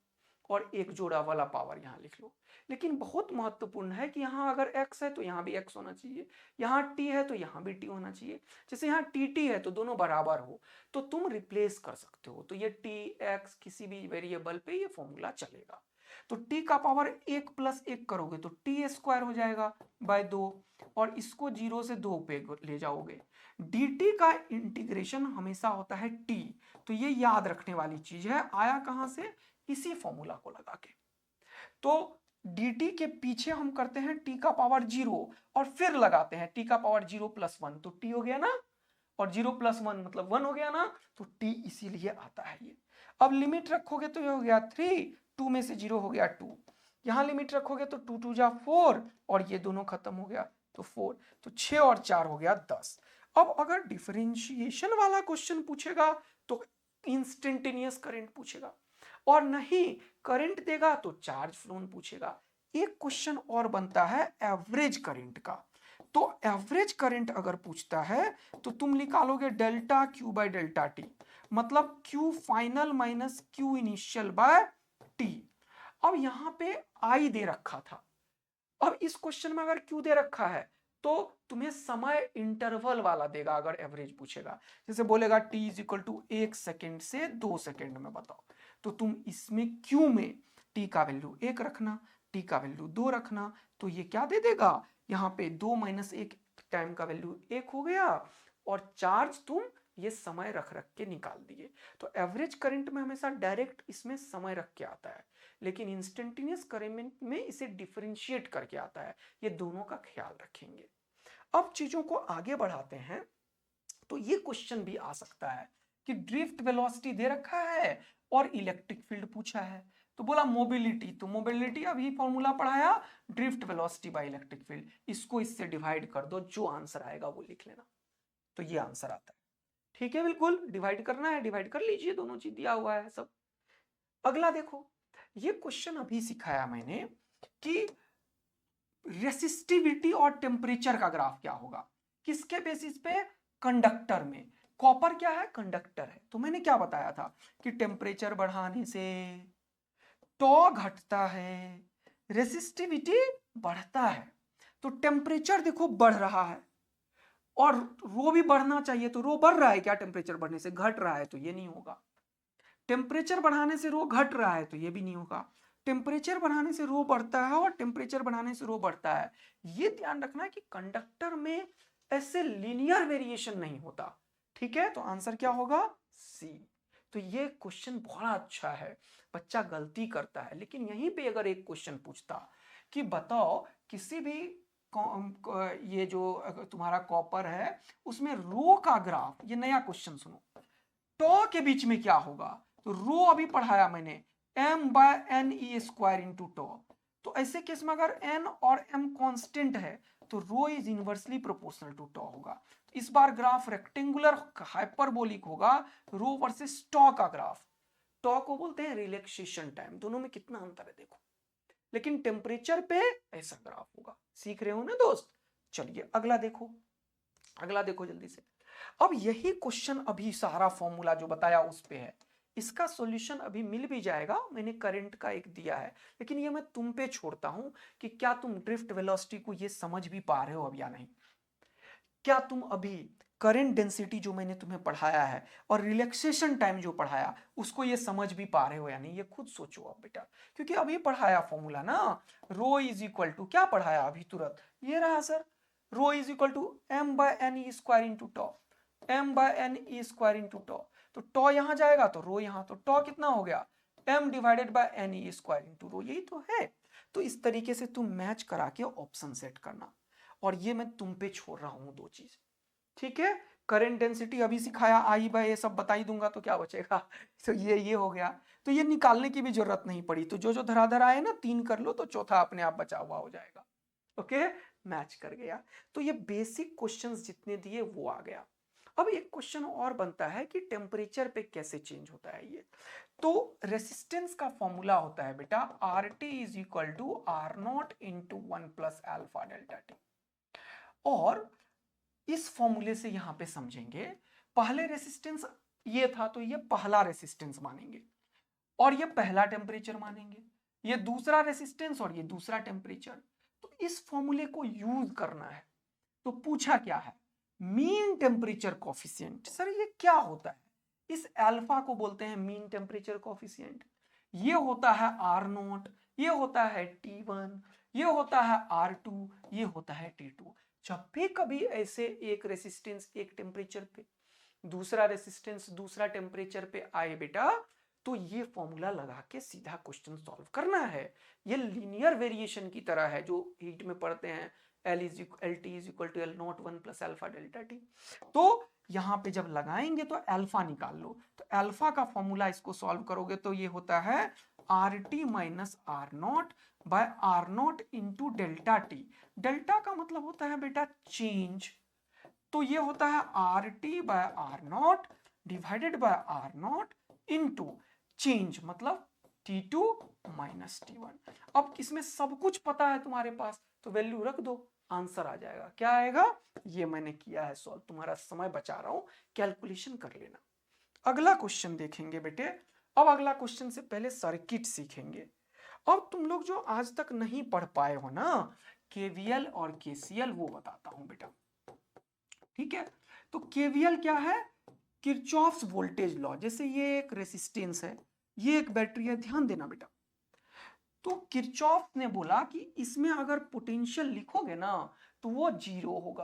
और एक जोड़ा वाला पावर यहां लिख लो। लेकिन बहुत महत्वपूर्ण है कि यहां अगर x है तो यहां भी x होना चाहिए, यहां t है तो यहां भी t होना चाहिए। जैसे यहां tt है तो दोनों बराबर हो तो तुम रिप्लेस कर सकते हो, तो ये t x किसी भी वेरिएबल पे ये फॉर्मूला चलेगा। तो t का पावर 1 प्लस 1 करोगे तो t स्क्वायर हो जाएगा बाय 2, और इसको 0 से 2 पे ले जाओगे। dt का इंटीग्रेशन हमेशा होता है t, तो ये याद रखने वाली चीज है, आया कहां से इसी फॉर्मूला को लगा के। तो dt के पीछे हम करते हैं t का पावर 0 और फिर लगाते हैं t का पावर 0 प्लस 1, तो t हो गया ना, और 0 प्लस 1 मतलब 1 हो गया ना, तो t इसीलिए आता है ये। अब लिमिट रखोगे तो ये हो गया 3, 2 में से 0 हो गया 2, यहां लिमिट रखोगे तो 2 2 जा 4 और ये दोनों खत्म हो गया तो 4, तो 6 और 4 हो गया 10। अब अगर डिफरेंशिएशन वाला क्वेश्चन पूछेगा तो इंस्टेंटेनियस करंट पूछेगा, और नहीं करंट देगा तो चार्ज फ्लोन पूछेगा। एक क्वेश्चन और बनता है एवरेज करंट का। तो एवरेज करंट अगर पूछता है तो तुम निकालोगे delta Q by delta T, मतलब Q final minus Q initial by T. अब यहां पे आई दे रखा था, अब इस क्वेश्चन में अगर क्यू दे रखा है तो तुम्हें समय इंटरवल वाला देगा अगर एवरेज पूछेगा। जैसे बोलेगा t is equal to 1 second से 2 सेकेंड में बताओ, तो तुम इसमें q में t का वैल्यू 1 रखना, t का वैल्यू 2 रखना, तो ये क्या दे देगा यहाँ पे 2 माइनस 1 टाइम का वैल्यू 1 हो गया, और चार्ज तुम ये समय रख रख के निकाल दिए। तो एवरेज करंट में हमेशा डायरेक्ट इसमें समय रख के आता है, लेकिन इंस्टेंटेनियस करंट में इसे डिफरेंशिएट करके आता है। ये दोनों का ख्याल रखेंगे। अब चीजों को आगे बढ़ाते हैं, तो ये क्वेश्चन भी आ सकता है कि ड्रिफ्ट वेलोसिटी दे रखा है और इलेक्ट्रिक फील्ड पूछा है, तो बोला मोबिलिटी, तो मोबिलिटी अभी फॉर्मूला पढ़ाया drift velocity by electric field, इसको इससे डिवाइड कर दो, जो आंसर आएगा वो लिख लेना। तो ये आंसर आता है, ठीक है, बिल्कुल डिवाइड करना है, डिवाइड कर लीजिए, दोनों चीज दिया हुआ है सब। अगला देखो, ये क्वेश्चन अभी सिखाया मैंने कि रेसिस्टिविटी और टेम्परेचर का ग्राफ क्या होगा, किसके बेसिस पे, कंडक्टर में। कॉपर क्या है, कंडक्टर है, तो मैंने क्या बताया था कि टेम्परेचर बढ़ाने से टॉ घटता है, रेसिस्टिविटी बढ़ता है। तो टेम्परेचर देखो बढ़ रहा है और रो भी बढ़ना चाहिए, तो रो बढ़ रहा है क्या, टेम्परेचर बढ़ने से घट रहा है तो ये नहीं होगा। टेम्परेचर बढ़ाने से रो घट रहा है तो ये भी नहीं होगा। टेम्परेचर बढ़ाने से रो बढ़ता है और टेम्परेचर बढ़ाने से रो बढ़ता है। ये ध्यान रखना है कि कंडक्टर में ऐसे लीनियर वेरिएशन नहीं होता, ठीक है। तो आंसर क्या होगा, सी। तो ये क्वेश्चन बड़ा अच्छा है, बच्चा गलती करता है, लेकिन यहीं पे अगर एक क्वेश्चन पूछता कि बताओ किसी भी ये जो तुम्हारा कॉपर है उसमें रो का ग्राफ, ये नया क्वेश्चन सुनो, टॉ के बीच में क्या होगा, तो रो अभी पढ़ाया मैंने m by N E square into tau. तो ऐसे केस में अगर n और m कांस्टेंट है तो रो इज इनवर्सली प्रोपोर्शनल टू टॉ होगा। तो इस बार ग्राफ रेक्टेंगुलर हाइपरबोलिक होगा, रो वर्सेस टॉ का ग्राफ। टॉ को बोलते हैं रिलैक्सेशन टाइम, दोनों में कितना अंतर है देखो, लेकिन टेम्परेचर पे ऐसा ग्राफ होगा। सीख रहे हो ना दोस्त। चलिए अगला देखो, अगला देखो जल्दी से। अब यही क्वेश्चन अभी सारा फॉर्मूला जो बताया उस पे है, इसका सॉल्यूशन अभी मिल भी जाएगा, मैंने करंट का एक दिया है, लेकिन ये मैं तुम पे छोड़ता हूं कि क्या तुम ड्रिफ्ट वेलोसिटी को ये समझ भी पा रहे हो अब या नहीं। क्या तुम अभी करंट डेंसिटी जो मैंने तुम्हें पढ़ाया है और रिलैक्सेशन टाइम जो पढ़ाया उसको ये समझ भी पा रहे हो या नहीं, ये खुद सोचो अब बेटा, क्योंकि अभी पढ़ाया फॉर्मूला ना, रो इज इक्वल टू क्या पढ़ाया अभी तुरंत, ये रहा sir, rho is equal to M by N E square into tau, M by N E square into tau, तो टॉ यहां जाएगा तो रो यहां, तो टॉ कितना हो गया, m divided by N E square into rho, यही तो है। तो इस तरीके से तुम मैच करा के ऑप्शन सेट करना, और ये मैं तुम पे छोड़ रहा हूं दो चीज, ठीक है। करंट डेंसिटी अभी सिखाया, आई बाय ये सब बता ही दूंगा तो क्या बचेगा, तो ये हो गया, तो ये निकालने की भी जरूरत नहीं पड़ी, तो जो जो धराधर आए ना 3 कर लो तो चौथा अपने आप बचा हुआ हो जाएगा। ओके, मैच कर गया। तो ये बेसिक क्वेश्चंस जितने दिए वो आ गया। अब एक क्वेश्चन और बनता है कि टेम्परेचर पे कैसे चेंज होता है ये, तो रेसिस्टेंस का फॉर्मूला होता है बेटा R t is equal to R not into 1 plus alpha delta t, और इस फॉर्मूले से यहां पे समझेंगे, पहले रेसिस्टेंस ये था तो ये पहला रेसिस्टेंस मानेंगे, और ये पहला टेम्परेचर मानेंगे, ये दूसरा रेसिस्टेंस और ये दूसरा टेम्परेचर। तो इस फॉर्मूले को यूज करना है। तो पूछा क्या है, मीन टेम्परेचर कोफिशिएंट, सर ये क्या होता है, इस अल्फा को बोलते हैं मीन टेम्परेचर कोफिशिएंट, ये होता है आर नोट, ये होता है T1, ये होता है R2, ये होता है T2। जब भी कभी ऐसे एक रेसिस्टेंस एक टेम्परेचर पे, दूसरा रेसिस्टेंस दूसरा टेम्परेचर पे आए बेटा, तो ये फॉर्मूला लगा के सीधा क्वेश्चन सॉल्व करना है। ये लीनियर वेरिएशन की तरह है जो हीट में पढ़ते हैं, L t is equal to L not 1 plus alpha delta t. तो यहां पे जब लगाएंगे तो अल्फा निकाल लो, तो अल्फा का फॉर्मूला इसको सॉल्व करोगे तो ये होता है R t minus R not by R not into delta t. Delta का मतलब होता है बेटा चेंज, तो ये होता है R t by R not divided by R not into change मतलब T2 माइनस T1। अब इसमें सब कुछ पता है तुम्हारे पास, तो वैल्यू रख दो, आंसर आ जाएगा। क्या आएगा, ये मैंने किया है सॉल्व, तुम्हारा समय बचा रहा हूं, कैलकुलेशन कर लेना। अगला क्वेश्चन देखेंगे बेटे। अब अगला क्वेश्चन से पहले सर्किट सीखेंगे। अब तुम लोग जो आज तक नहीं पढ़ पाए हो ना केवीएल और केसीएल, वो बताता हूं बेटा, ठीक है। तो केवीएल क्या है, किरचॉफ्स वोल्टेज लॉ। जैसे ये एक रेसिस्टेंस है, ये एक बैटरी है, ध्यान देना बेटा। तो किरचॉफ ने बोला कि इसमें अगर पोटेंशियल लिखोगे ना तो वो 0 होगा।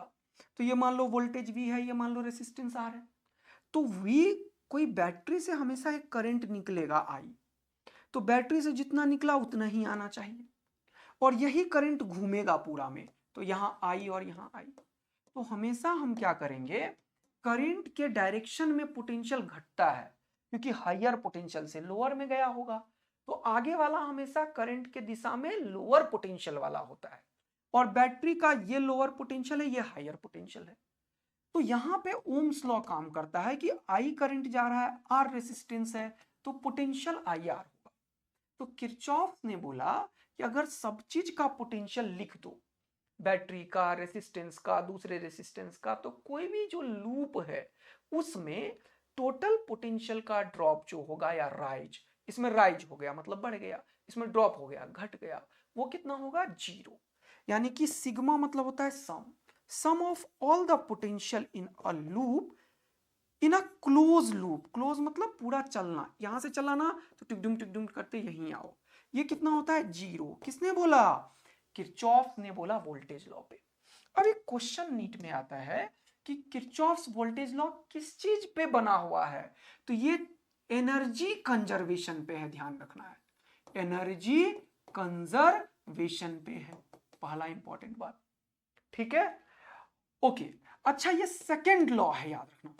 तो ये मान लो वोल्टेज V है, ये मान लो रेसिस्टेंस R है, तो V, कोई बैटरी से हमेशा एक करंट निकलेगा I, तो बैटरी से जितना निकला उतना ही आना चाहिए, और यही करंट घूमेगा पूरा में, तो यहाँ I और यहाँ I। तो हमेशा हम क्या करेंगे, करंट के डायरेक्शन में पोटेंशियल घटता है, क्योंकि हायर पोटेंशियल से लोअर में गया होगा, तो आगे वाला हमेशा करंट के दिशा में लोअर पोटेंशियल वाला होता है, और बैटरी का ये लोअर पोटेंशियल है, ये हायर पोटेंशियल है। तो यहां पे ओम्स लॉ काम करता है कि आई करंट जा रहा है, आर रेसिस्टेंस है, तो पोटेंशियल आई आर होगा। तो किरचॉफ ने बोला कि अगर सब चीज का पोटेंशियल लिख दो, बैटरी का, रेसिस्टेंस का, दूसरे रेसिस्टेंस का, तो कोई भी जो लूप है उसमें टोटल पोटेंशियल का ड्रॉप जो होगा या राइज, इसमें राइज हो गया मतलब बढ़ गया, इसमें ड्रॉप हो गया घट गया, वो कितना होगा 0। यानी कि सिग्मा मतलब होता है sum of all the potential in a loop in a close loop. Close मतलब पूरा चलना, यहां से चलाना तो टिकडुम करते यहीं आओ, ये कितना होता है 0। किसने बोला, किरचॉफ ने बोला वोल्टेज लॉ पे। अब एक क्वेश्चन नीट में आता है कि किरचॉफ्स वोल्टेज लॉ किस चीज पे बना हुआ है, तो ये एनर्जी कंजर्वेशन पे है, ध्यान रखना है, एनर्जी कंजर्वेशन पे है, पहला इंपॉर्टेंट बात, ठीक है। ओके, अच्छा ये सेकेंड लॉ है, याद रखना,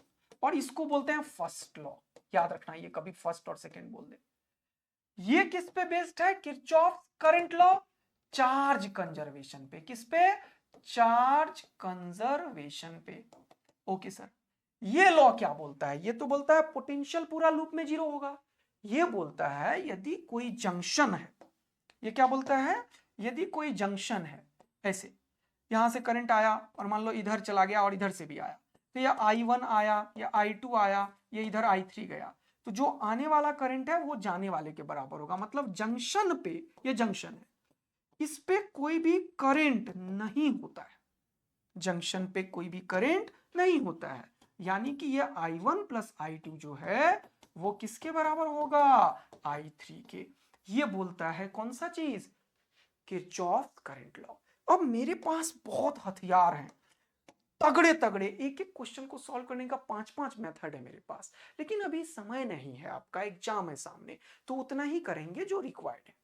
और इसको बोलते हैं फर्स्ट लॉ, याद रखना, ये कभी फर्स्ट और सेकेंड बोल दे। ये किस पे बेस्ड है, Kirchhoff current law charge conservation पे। किस पे, चार्ज कंजर्वेशन पे। ओके सर, ये लॉ क्या बोलता है, ये तो बोलता है पोटेंशियल पूरा लूप में 0 होगा। ये बोलता है यदि कोई जंक्शन है, ये क्या बोलता है, यदि कोई जंक्शन है, ऐसे यहां से करंट आया और मान लो इधर चला गया और इधर से भी आया, तो ये I1 आया या I2 आया, ये इधर I3 गया, तो जो आने वाला करंट है वो जाने वाले के बराबर होगा। मतलब जंक्शन पे, ये जंक्शन है, इस पे कोई भी करंट नहीं होता है, जंक्शन पे कोई भी करंट नहीं होता है, यानी कि ये I1 प्लस I2 जो है वो किसके बराबर होगा, I3 के। ये बोलता है कौन सा चीज, किरचॉफ करंट लॉ। अब मेरे पास बहुत हथियार हैं, तगड़े तगड़े, एक एक क्वेश्चन को सॉल्व करने का 5-5 मेथड है मेरे पास, लेकिन अभी समय नहीं है, आपका एग्जाम है सामने, तो उतना ही करेंगे जो रिक्वायर्ड है।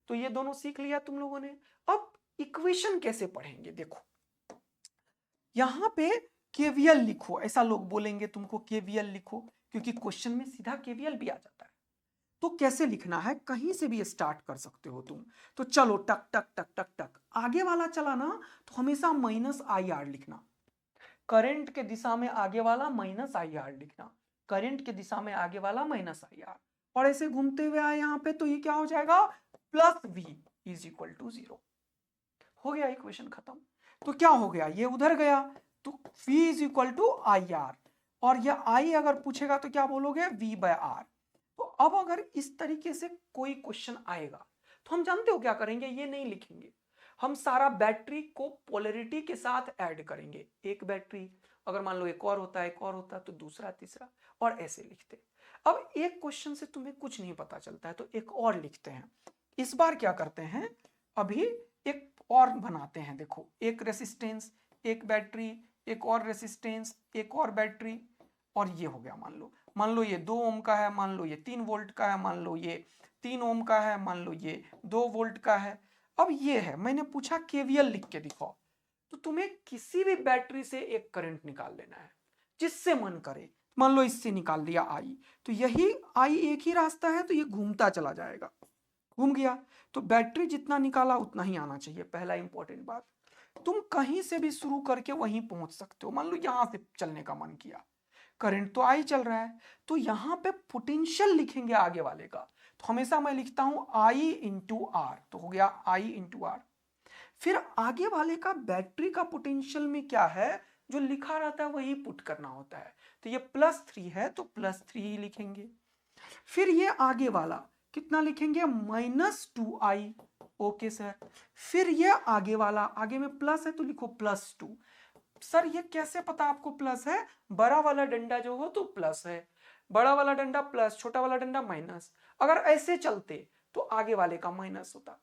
तो ये दोनों सीख लिया तुम लोगों ने। अब इक्वेशन कैसे पढ़ेंगे, देखो यहां पे केवीएल लिखो, ऐसा लोग बोलेंगे तुमको केवीएल लिखो, क्योंकि क्वेश्चन में सीधा केवीएल भी आ जाता है। तो कैसे लिखना है, कहीं से भी स्टार्ट कर सकते हो तुम। तो चलो टक टक टक टक टक, आगे वाला चला ना तो हमेशा -IR लिखना, करंट के दिशा में आगे वाला -IR लिखना, करंट के दिशा में आगे वाला -IR, और ऐसे घूमते हुए आए यहाँ पे, तो ये क्या हो जाएगा, +V इज इक्वल टू 0। हो गया इक्वेशन खत्म। तो क्या हो गया, ये उधर गया, तो V is equal to IR, और ये I अगर पूछेगा तो क्या बोलोगे, V/R। तो अब अगर इस तरीके से कोई क्वेश्चन आएगा तो हम जानते हो क्या करेंगे, ये नहीं लिखेंगे, हम सारा बैटरी को पोलैरिटी के साथ ऐड करेंगे। एक बैटरी, अगर मान लो एक और होता है, एक और होता है, तो दूसरा तीसरा, और ऐसे लिखते। अब एक क्वेश्चन से तुम्हें कुछ नहीं पता चलता है तो एक और लिखते हैं। इस बार क्या करते हैं, अभी एक और बनाते हैं, देखो एक रेसिस्टेंस, एक बैटरी, एक और रेसिस्टेंस, एक और बैटरी, और ये हो गया, मान लो ये 2 ओम का है, मान लो ये 3 वोल्ट का है, मान लो ये 3 ओम का है, मान लो ये 2 वोल्ट का है। अब ये है, मैंने पूछा केवीएल लिख के दिखाओ, तो तुम्हें किसी भी बैटरी से एक करंट निकाल लेना है, जिससे मन करे। मान लो इससे निकाल लिया आई, तो यही आई एक ही रास्ता है, तो ये घूमता चला जाएगा, घूम गया, तो बैटरी जितना निकाला उतना ही आना चाहिए। पहला इंपॉर्टेंट बात, तुम कहीं से भी शुरू करके वहीं पहुंच सकते हो। मान लो यहां से चलने का मन किया, करंट तो आई चल रहा है, तो यहां पे पोटेंशियल लिखेंगे आगे वाले का, तो हमेशा मैं लिखता हूं I इंटू आर, तो हो गया I इंटू आर। फिर आगे वाले का बैटरी का पोटेंशियल में क्या है, जो लिखा रहता है वही पुट करना होता है, तो ये +3 है तो +3 ही लिखेंगे। फिर ये आगे वाला कितना लिखेंगे, -2I, ओके सर। फिर ये आगे वाला, आगे में प्लस है तो लिखो +2। सर ये कैसे पता आपको प्लस है, बड़ा वाला डंडा जो हो तो प्लस है, बड़ा वाला डंडा प्लस, छोटा वाला डंडा माइनस, अगर ऐसे चलते तो आगे वाले का माइनस होता।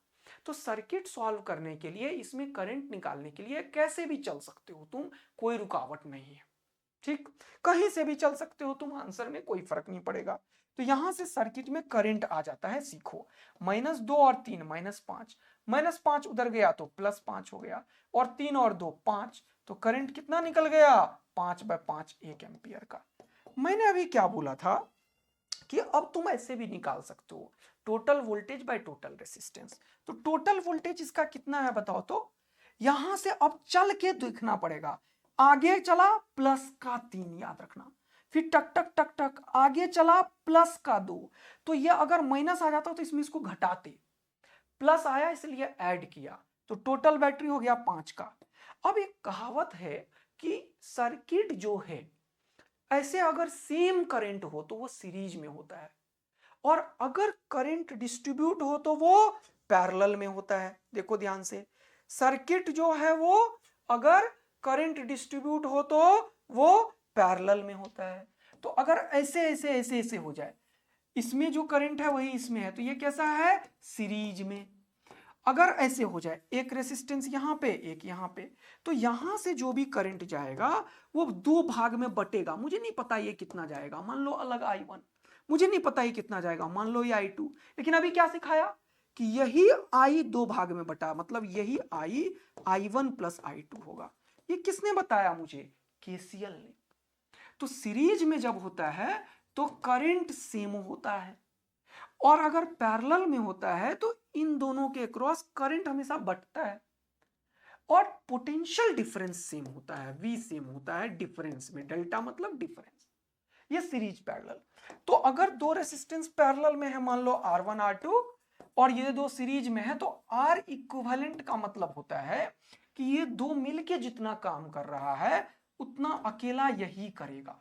तो सर्किट सॉल्व करने के लिए, इसमें करंट निकालने के लिए कैसे भी चल सकते हो तुम, कोई रुकावट नहीं है, ठीक, कहीं से भी चल सकते हो तुम, आंसर में कोई फर्क नहीं पड़ेगा। तो यहां से सर्किट में करंट आ जाता है, सीखो, -2 और 3 -5, -5 उधर गया तो +5 हो गया, और 3 और 2 5, तो करंट कितना निकल गया, 5/5 1 एम्पियर का। मैंने अभी क्या बोला था कि अब तुम ऐसे भी निकाल सकते हो, total voltage by total resistance. तो टोटल वोल्टेज इसका कितना है बताओ तो, यहां से अब चल के देखना पड़ेगा, आगे चला +3 याद रखना, फिर टक टक टक टक आगे चला +2, तो ये अगर माइनस आ जाता तो इसमें इसको घटाते, प्लस आया इसलिए ऐड किया, तो टोटल बैटरी हो गया 5 का। अब एक कहावत है कि सर्किट जो है, ऐसे अगर सेम करंट हो तो वो सीरीज में होता है, और अगर करंट डिस्ट्रीब्यूट हो तो वो पैरेलल में होता है। देखो ध्यान से, सर्किट जो है वो अगर करंट डिस्ट्रीब्यूट हो तो वो पैरेलल में होता है। तो अगर ऐसे ऐसे ऐसे ऐसे हो जाए, इसमें जो करंट है वही इसमें है, तो ये कैसा है, सीरीज में। अगर ऐसे हो जाए, एक रेसिस्टेंस यहां पे, एक यहां पे, तो यहां से जो भी करंट जाएगा वो 2 भाग में बटेगा। मुझे नहीं पता ये कितना जाएगा, मान लो अलग I1, मुझे नहीं पता ये कितना जाएगा, मान लो ये I2, लेकिन अभी क्या सिखाया कि यही I 2 भाग में बटा, मतलब यही I1 + I2 होगा। ये किसने बताया मुझे, KCL ने। तो सीरीज में जब होता है तो करंट सेम होता है, और अगर पैरेलल में होता है तो इन दोनों के क्रॉस करंट हमेशा बटता है, और पोटेंशियल डिफरेंस सेम होता है, V सेम होता है डिफरेंस में, डेल्टा मतलब डिफरेंस। ये सीरीज पैरेलल। तो अगर दो रेसिस्टेंस पैरेलल में है, मान लो R1 R2, और ये दो सीरीज में है, तो R इक्विवेलेंट का मतलब होता है कि ये दो मिलके जितना काम कर रहा है उतना अकेला यही करेगा,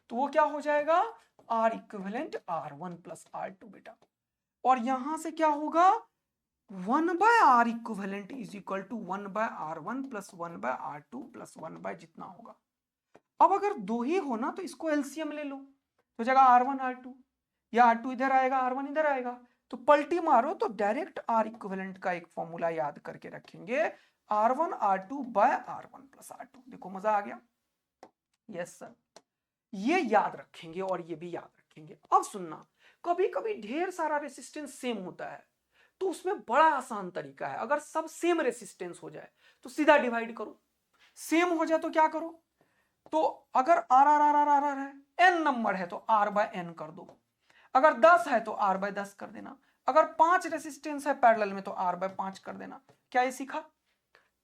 तो वो क्या हो जाएगा, R equivalent R1 plus R2 बेटा। और यहां से क्या होगा 1/R equivalent is equal to 1/R1 plus 1/R2 plus 1 जितना होगा। अब अगर दो ही हो ना तो इसको एलसीएम ले लो, तो जगह R1 R2 या R2 इधर आएगा R1 इधर आएगा, तो पलटी मारो तो डायरेक्ट R इक्विवेलेंट का एक फॉर्मूला याद करके रखेंगे R1 R2 bye R1 plus R2। देखो मजा आ गया। यस सर, ये याद रखेंगे और ये भी याद रखेंगे। अब सुनना, कभी कभी ढेर सारा रेसिस्टेंस सेम होता है तो उसमें बड़ा आसान तरीका है, अगर सब सेम रेसिस्टेंस हो जाए तो सीधा डिवाइड करो। सेम हो जाए तो क्या करो, तो अगर R R R R R R है, एन नंबर है तो आर बाय एन कर दो, अगर 10 है तो आर बाय 10 कर देना, अगर 5 रेसिस्टेंस है पैरेलल में तो आर बाय 5 कर देना। क्या ये सीखा?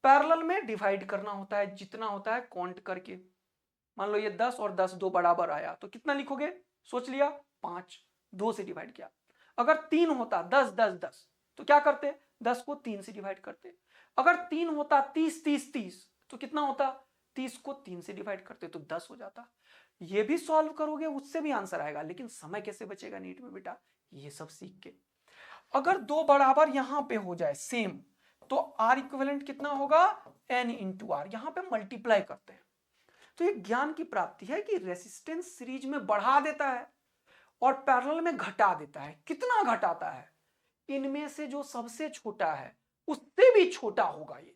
पैरेलल में डिवाइड करना होता है, जितना होता है काउंट करके। मान लो ये 10 और 10 दो बराबर आया तो कितना लिखोगे, सोच लिया 5, 2 से डिवाइड किया। अगर 3 होता 10 10 10 तो क्या करते, 10 को 3 से डिवाइड करते। अगर 3 होता 30 30 30 तो कितना होता, 30 को 3 से डिवाइड करते तो 10 हो जाता। ये भी सॉल्व करोगे उससे भी आंसर आएगा, लेकिन समय कैसे बचेगा नीट में बेटा, ये सब सीख के। अगर दो बराबर यहां पे हो जाए सेम तो आर इक्विवेलेंट कितना होगा, एन इंटू आर, यहां पे मल्टीप्लाई करते हैं। तो ये ज्ञान की प्राप्ति है कि रेसिस्टेंस सीरीज में बढ़ा देता है और पैरेलल में घटा देता है। कितना घटाता है, इनमें से जो सबसे छोटा है उससे भी छोटा होगा ये।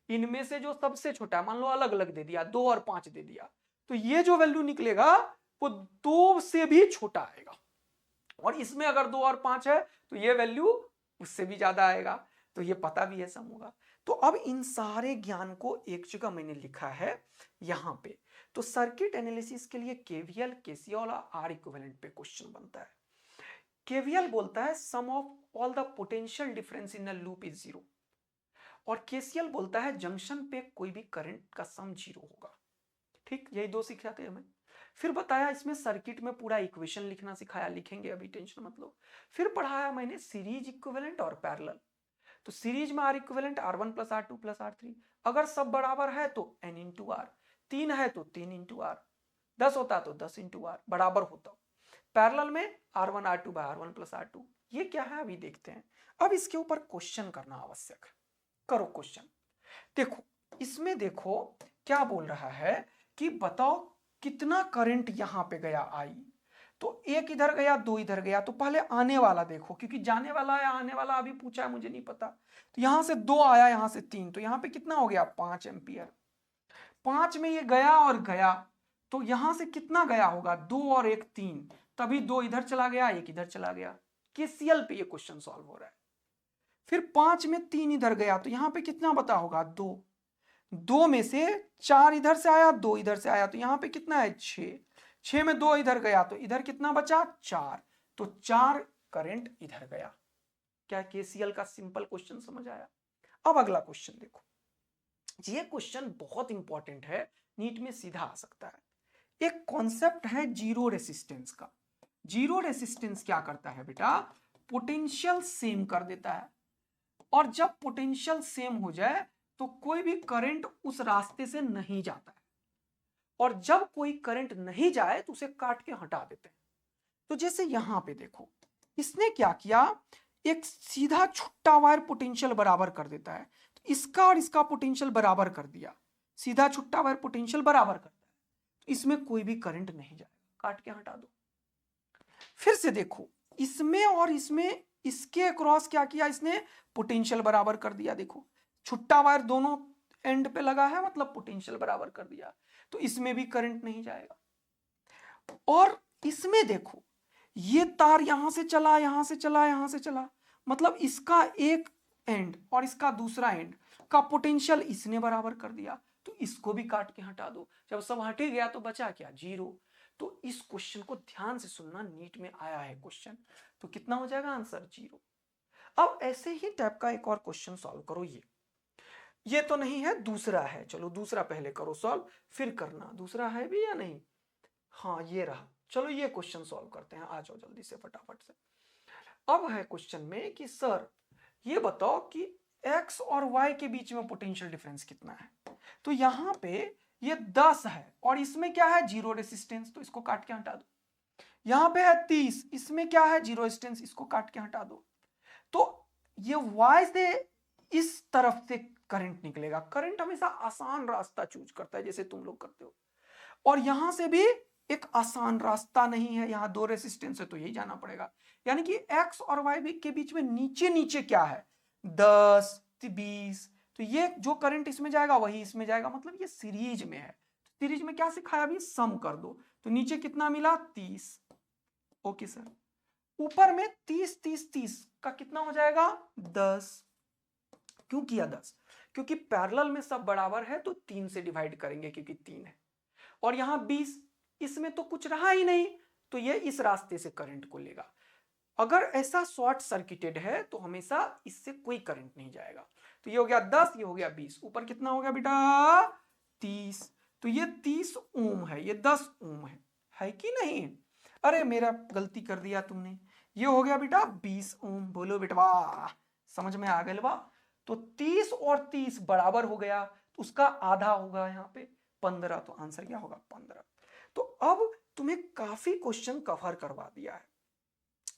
इनमें से जो सबसे छोटा है, मान लो अलग अलग दे दिया, 2 और 5 दे दिया, तो ये जो वैल्यू निकलेगा वो 2 से भी छोटा आएगा। और इसमें अगर 2 और 5 है तो ये वैल्यू उससे भी ज्यादा आएगा। तो ये पता भी है सम होगा। तो अब इन सारे ज्ञान को एक जगह मैंने लिखा है यहां पे। तो सर्किट एनालिसिस के लिए केवीएल, केसीएल और आर इक्विवेलेंट पे क्वेश्चन बनता है। केवीएल बोलता है sum of all the potential difference in a loop is 0, और केसीएल बोलता है जंक्शन पे कोई भी करंट का सम 0 होगा। ठीक, यही दो सिखाते हमें। फिर बताया इसमें सर्किट में पूरा इक्वेशन लिखना सिखाया, लिखेंगे अभी टेंशन मत लो। फिर पढ़ाया मैंने सीरीज इक्विवेलेंट और पैरेलल। तो सीरीज में R equivalent R1 plus R2 plus R3, अगर सब बराबर है तो n इंटू आर, 3 है तो 3 इंटू आर, 10 होता तो 10 इंटू आर बराबर होता। पैरेलल में R1 R2 bye R1 plus R2। ये क्या है अभी देखते हैं। अब इसके ऊपर क्वेश्चन करना आवश्यक है। करो क्वेश्चन। देखो इसमें देखो क्या बोल रहा है कि बताओ कितना करंट यहां पे गया आई। तो एक इधर गया, 2 इधर गया, तो पहले आने वाला देखो, क्योंकि जाने वाला या आने वाला अभी पूछा है मुझे नहीं पता। तो यहां से 2 आया, यहां से 3, तो यहां पे कितना हो गया 5 एम्पियर। 5 में ये गया और गया, तो यहां से कितना गया होगा, 2 और 1 3, तभी 2 इधर चला गया, 1 इधर चला गया। केसीएल पे ये क्वेश्चन सॉल्व हो रहा है। फिर 5 में 3 इधर गया, तो यहां पे कितना बता होगा 2, 2 में से 4 इधर से आया, 2 इधर से आया, तो यहां पे कितना है 6, 6 में 2 इधर गया तो इधर कितना बचा 4, तो 4 करंट इधर गया। क्या केसीएल का सिंपल क्वेश्चन समझ आया? अब अगला क्वेश्चन देखो, ये क्वेश्चन बहुत इंपॉर्टेंट है, नीट में सीधा आ सकता है। एक कॉन्सेप्ट है जीरो रेसिस्टेंस का। जीरो रेसिस्टेंस क्या करता है बेटा, पोटेंशियल सेम कर देता है, और जब पोटेंशियल सेम हो जाए तो कोई भी करंट उस रास्ते से नहीं जाता है, और जब कोई करंट नहीं जाए तो उसे काट के हटा देते हैं। तो जैसे यहां पे देखो, इसने क्या किया, एक सीधा छुट्टा वायर पोटेंशियल बराबर कर देता है, तो इसका और इसका पोटेंशियल बराबर कर दिया, सीधा छुट्टा वायर पोटेंशियल बराबर करता है, तो इसमें कोई भी करंट नहीं जाएगा, काट के हटा दो। फिर से देखो, इसमें और इसमें, इसके अक्रॉस क्या किया इसने, पोटेंशियल बराबर कर दिया। देखो छुट्टा वायर दोनों एंड पे लगा है, मतलब पोटेंशियल बराबर कर दिया, तो इसमें भी करंट नहीं जाएगा। और इसमें देखो, ये तार यहां से चला, यहां से चला, यहां से चला, मतलब इसका एक एंड और इसका दूसरा एंड का पोटेंशियल इसने बराबर कर दिया, तो इसको भी काट के हटा दो। जब सब हट ही गया तो बचा क्या, 0। तो इस क्वेश्चन को ध्यान से सुनना, नीट में आया है क्वेश्चन, तो कितना हो जाएगा आंसर 0। अब ऐसे ही टाइप का एक और क्वेश्चन सॉल्व करो। ये तो नहीं है, दूसरा है, चलो दूसरा पहले करो सॉल्व, फिर करना। दूसरा है भी या नहीं, हाँ ये रहा। चलो ये क्वेश्चन सॉल्व करते हैं, आ जाओ जल्दी से फटाफट से। अब है क्वेश्चन में कि सर ये बताओ कि x और y के बीच में पोटेंशियल डिफरेंस कितना है। तो यहां पे ये 10 है और इसमें क्या है, जीरो रेसिस्टेंस, तो इसको काट के हटा दो। यहां पे है 30, इसमें क्या है 0 रेजिस्टेंस, इसको काट के हटा दो। तो ये वाई से इस तरफ से करंट निकलेगा। करंट हमेशा आसान रास्ता चूज करता है जैसे तुम लोग करते हो, और यहां से भी एक आसान रास्ता नहीं है, यहां 2 रेसिस्टेंस है तो यही जाना पड़ेगा। यानी कि एक्स और वाई के बीच में नीचे नीचे क्या है 10 20, तो ये जो करंट इसमें जाएगा वही इसमें जाएगा, मतलब ये सीरीज में है। सीरीज में क्या सिखाया अभी, सम कर दो, तो नीचे कितना मिला 30। ओके सर, ऊपर में 30 30 30 का कितना हो जाएगा 10। क्यों किया 10, क्योंकि पैरेलल में सब बराबर है तो 3 से डिवाइड करेंगे क्योंकि 3 है, और यहां 20, इसमें तो कुछ रहा ही नहीं, तो ये इस रास्ते से करंट को लेगा। अगर ऐसा शॉर्ट सर्किटेड है तो हमेशा इससे कोई करंट नहीं जाएगा। तो ये हो गया 10, ये हो गया 20, ऊपर कितना हो गया बेटा 30, तो ये 30 ओम है, ये 10 ओम है कि नहीं? अरे मेरा गलती कर दिया तुमने, ये हो गया बेटा 20 ओम। बोलो बेटा वाह, समझ में आ गया बा। तो 30 और 30 बराबर हो गया, तो उसका आधा होगा यहाँ पे 15, तो आंसर क्या होगा 15। तो अब तुम्हें काफी क्वेश्चन कवर करवा दिया है।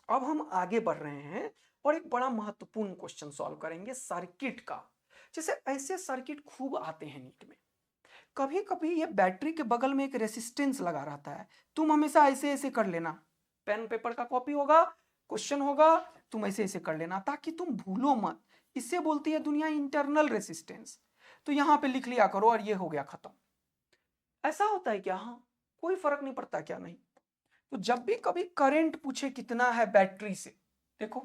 अब हम आगे बढ़ रहे हैं और एक बड़ा महत्वपूर्ण क्वेश्चन सॉल्व करेंगे सर्किट का। जैसे ऐसे सर्किट खूब आते हैं नीट में, कभी कभी ये बैटरी के बगल में एक रेसिस्टेंस लगा रहता है, तुम हमेशा ऐसे ऐसे कर लेना, पेन पेपर का कॉपी होगा, क्वेश्चन होगा, तुम ऐसे ऐसे कर लेना ताकि तुम भूलो मत। इससे बोलती है दुनिया इंटरनल रेसिस्टेंस। तो यहां पे लिख लिया करो और ये हो गया खत्म। ऐसा होता है क्या? हाँ, कोई फर्क नहीं पड़ता क्या नहीं। तो जब भी कभी करंट पूछे कितना है बैटरी से, देखो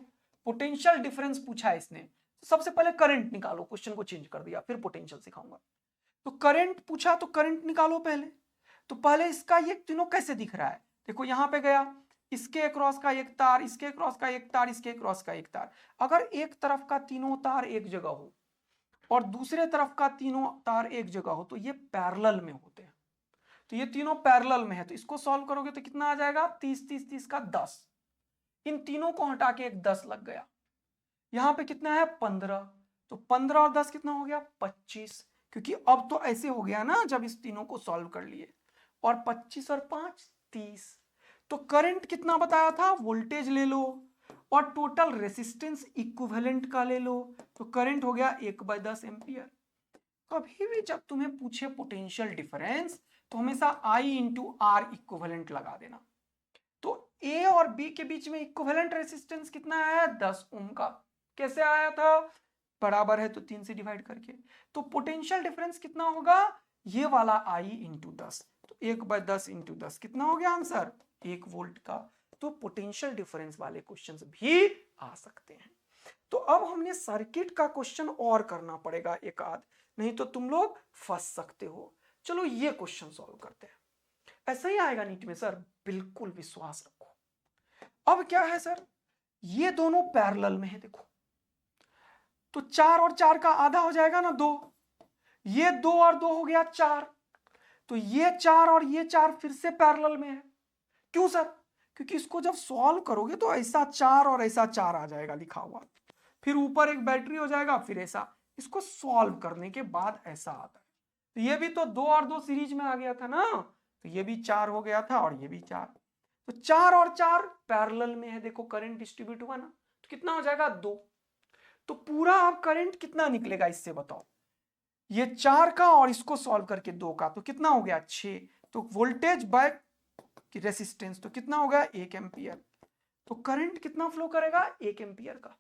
पोटेंशियल डिफरेंस पूछा है इसने, तो सबसे पहले करंट निकालो, क्वेश्चन को चेंज कर दिया, फिर पोटेंशियल सिखाऊंगा। तो करंट पूछा तो करंट निकालो पहले। तो पहले इसका ये तीनों कैसे दिख रहा है, देखो यहां पे गया, इसके अक्रॉस का एक तार, इसके अक्रॉस का एक तार, इसके अक्रॉस का एक तार। अगर एक तरफ का तीनों तार एक जगह हो और दूसरे तरफ का तीनों तार एक जगह हो तो ये पैरेलल में होते हैं। तो ये तीनों पैरेलल में है, तो इसको सॉल्व करोगे तो कितना आ जाएगा 30 30 30 का 10। इन तीनों को हटा के एक 10 लग गया। यहां पे कितना है 15, तो 15 और 10 कितना हो गया 25, क्योंकि अब तो ऐसे हो गया ना जब इस तीनों को सॉल्व कर लिए, और 25 और 5 30। तो करंट कितना बताया था, वोल्टेज ले लो और टोटल रेसिस्टेंस इक्विवेलेंट का ले लो, तो करंट हो गया 1/10 एम्पियर। कभी भी जब तुम्हें पूछे पोटेंशियल डिफरेंस तो हमेशा I इंटू आर इक्विवेलेंट लगा देना। तो A और B के बीच में इक्विवेलेंट रेसिस्टेंस कितना है 10 ओम का। कैसे आया था, बराबर है तो 3 से डिवाइड करके। तो पोटेंशियल डिफरेंस कितना होगा, ये वाला I इंटू 10, तो 1/10 इंटू 10 कितना हो गया आंसर 1 वोल्ट का। तो पोटेंशियल डिफरेंस वाले क्वेश्चंस भी आ सकते हैं। तो अब हमने सर्किट का क्वेश्चन और करना पड़ेगा एक आध, नहीं तो तुम लोग फंस सकते हो। चलो ये क्वेश्चन सॉल्व करते हैं। ऐसा ही आएगा नीट में सर, बिल्कुल विश्वास रखो। अब क्या है सर, ये दोनों पैरेलल में है, देखो तो 4 और 4 का आधा हो जाएगा ना 2, ये 2 और 2 हो गया 4, तो ये 4 और ये 4 फिर से पैरेलल में है। क्यों सर, क्योंकि इसको जब सॉल्व करोगे तो ऐसा 4 और ऐसा 4 आ जाएगा लिखा हुआ, फिर ऊपर एक बैटरी हो जाएगा, फिर ऐसा, इसको सॉल्व करने के बाद ऐसा आता है। तो ये भी तो 2 और 2 सीरीज में आ गया था ना, तो ये भी 4 हो गया था और ये भी 4, तो 4 और 4 पैरेलल में है। देखो करंट डिस्ट्रीब्यूट हुआ ना, तो कितना हो जाएगा 2। तो पूरा अब करंट कितना निकलेगा इससे बताओ, ये 4 का और इसको सॉल्व करके 2 का, तो कितना हो गया 6। तो वोल्टेज बाय रेसिस्टेंस तो कितना हो गया 1 एम्पियर। तो करंट कितना फ्लो करेगा 1 एम्पियर का।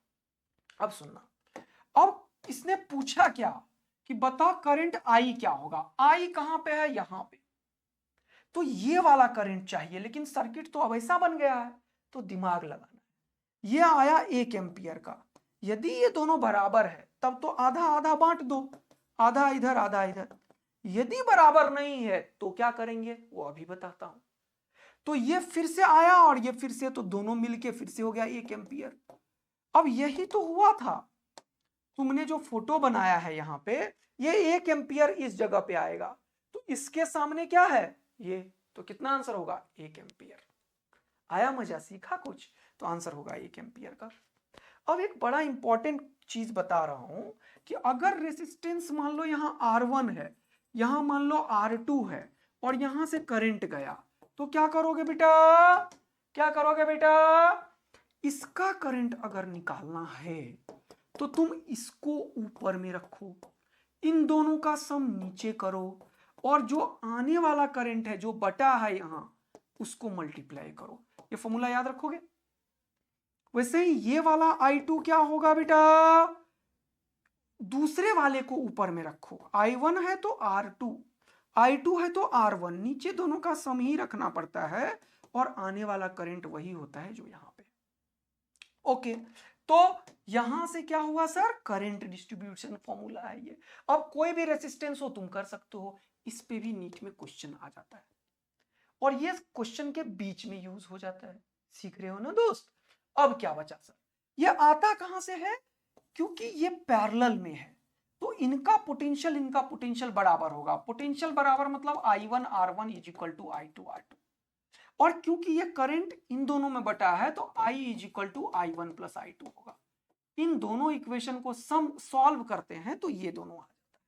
अब सुनना, अब इसने पूछा क्या कि बता करंट आई क्या होगा, आई कहां पे है यहां पे, तो ये वाला करंट चाहिए, लेकिन सर्किट तो अब ऐसा बन गया है, तो दिमाग लगाना। ये आया 1 एम्पियर का, यदि ये दोनों बराबर है तब तो आधा आधा बांट दो, आधा इधर आधा इधर। यदि बराबर नहीं है तो क्या करेंगे वो अभी बताता हूं। तो ये फिर से आया और ये फिर से, तो दोनों मिलके फिर से हो गया 1 एम्पियर। अब यही तो हुआ था, तुमने जो फोटो बनाया है यहां पे, ये 1 एम्पियर इस जगह पे आएगा, तो इसके सामने क्या है ये, तो कितना आंसर होगा 1 एम्पियर। आया मजा, सीखा कुछ, तो आंसर होगा 1 एम्पियर का। अब एक बड़ा इंपॉर्टेंट चीज बता रहा हूं कि अगर रेसिस्टेंस मान लो यहां R1 है, यहां मान लो R2 है, और यहां से करंट गया, तो क्या करोगे बेटा, क्या करोगे बेटा, इसका करंट अगर निकालना है तो तुम इसको ऊपर में रखो, इन दोनों का सम नीचे करो, और जो आने वाला करंट है जो बटा है यहां उसको मल्टीप्लाई करो। ये फॉर्मूला याद रखोगे। वैसे ही ये वाला I2 क्या होगा बेटा, दूसरे वाले को ऊपर में रखो, I1 है तो R2, I2 है तो R1, नीचे दोनों का सम ही रखना पड़ता है, और आने वाला करंट वही होता है जो यहां पे। ओके, तो यहां से क्या हुआ सर, करंट डिस्ट्रीब्यूशन फॉर्मूला है ये। अब कोई भी रेसिस्टेंस हो तुम कर सकते हो, इस पे भी नीट में क्वेश्चन आ जाता है, और ये क्वेश्चन के बीच में यूज हो जाता है। सीख रहे हो ना दोस्त। अब क्या बचा सर, ये आता कहां से है, क्योंकि ये पैरेलल में है तो इनका पोटेंशियल बराबर होगा। पोटेंशियल बराबर मतलब I1 R1 is equal to I2 R2, और क्योंकि ये करंट इन दोनों में बटा है तो I is equal to I1 plus I2 होगा। इन दोनों इक्वेशन को सॉल्व करते हैं तो ये दोनों आ जाता है।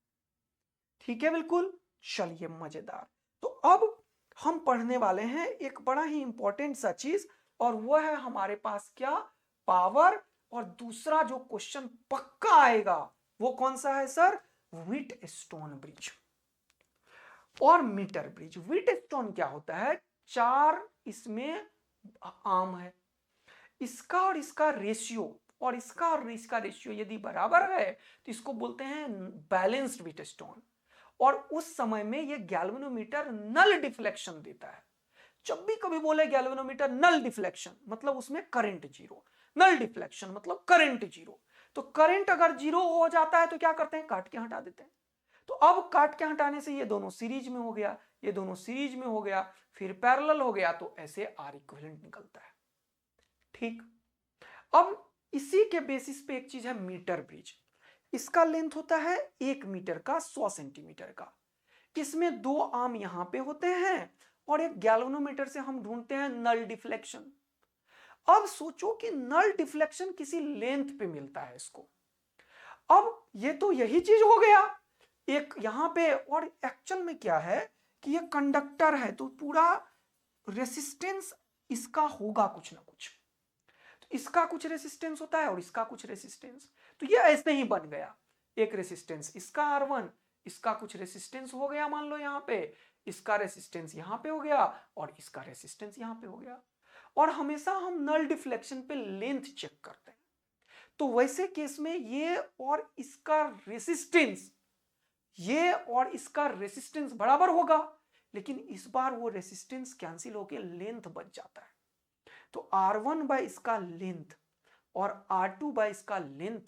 ठीक है, बिल्कुल। चलिए, मजेदार। तो अब हम पढ़ने वाले हैं एक बड़ा ही इंपॉर्टेंट सा चीज, और वो है हमारे पास क्या, पावर। और दूसरा जो क्वेश्चन पक्का आएगा वो कौन सा है सर, व्हीटस्टोन ब्रिज और मीटर ब्रिज। व्हीटस्टोन क्या होता है, 4 इसमें आर्म है, इसका और इसका रेशियो, और इसका और इसका रेशियो यदि बराबर है तो इसको बोलते हैं बैलेंस्ड व्हीटस्टोन। और उस समय में ये गैल्वेनोमीटर नल डिफ्लेक्शन देता है। जब भी कभी बोले गैल्वेनोमीटर नल डिफ्लेक्शन मतलब उसमें करंट जीरो, नल डिफ्लेक्शन मतलब करंट जीरो। तो करंट अगर जीरो हो जाता है तो क्या करते हैं, काट के हटा देते हैं। तो अब काट के हटाने से ये दोनों सीरीज में हो गया, ये दोनों सीरीज में हो गया, फिर पैरेलल हो गया, तो ऐसे आर इक्विवेलेंट निकलता है। ठीक, अब इसी के बेसिस पे एक चीज है मीटर ब्रिज। इसका लेंथ होता है 1 मीटर का, 100 सेंटीमीटर का। इसमें 2 आर्म यहां पे होते हैं, और एक गैल्वेनोमीटर से हम ढूंढते हैं नल डिफ्लेक्शन। अब सोचो कि नल डिफ्लेक्शन किसी लेंथ पे मिलता है इसको। अब ये तो यही चीज हो गया एक यहां पे, और एक्चुअल में क्या है कि ये कंडक्टर है तो पूरा रेसिस्टेंस इसका होगा कुछ ना कुछ। तो इसका कुछ रेसिस्टेंस होता है और इसका कुछ रेसिस्टेंस, तो ये ऐसे ही बन गया एक रेसिस्टेंस इसका R1, इसका कुछ रेसिस्टेंस हो गया, मान लो यहां पे इसका रेसिस्टेंस यहां पे हो गया और इसका रेसिस्टेंस यहां पे हो गया। और हमेशा हम नल डिफ्लेक्शन पे लेंथ चेक करते हैं, तो वैसे केस में ये और इसका रेसिस्टेंस, ये और इसका रेसिस्टेंस बराबर होगा, लेकिन इस बार वो रेसिस्टेंस कैंसिल होकर लेंथ बच जाता है। तो R1 बाय इसका लेंथ और R2 बाय इसका लेंथ,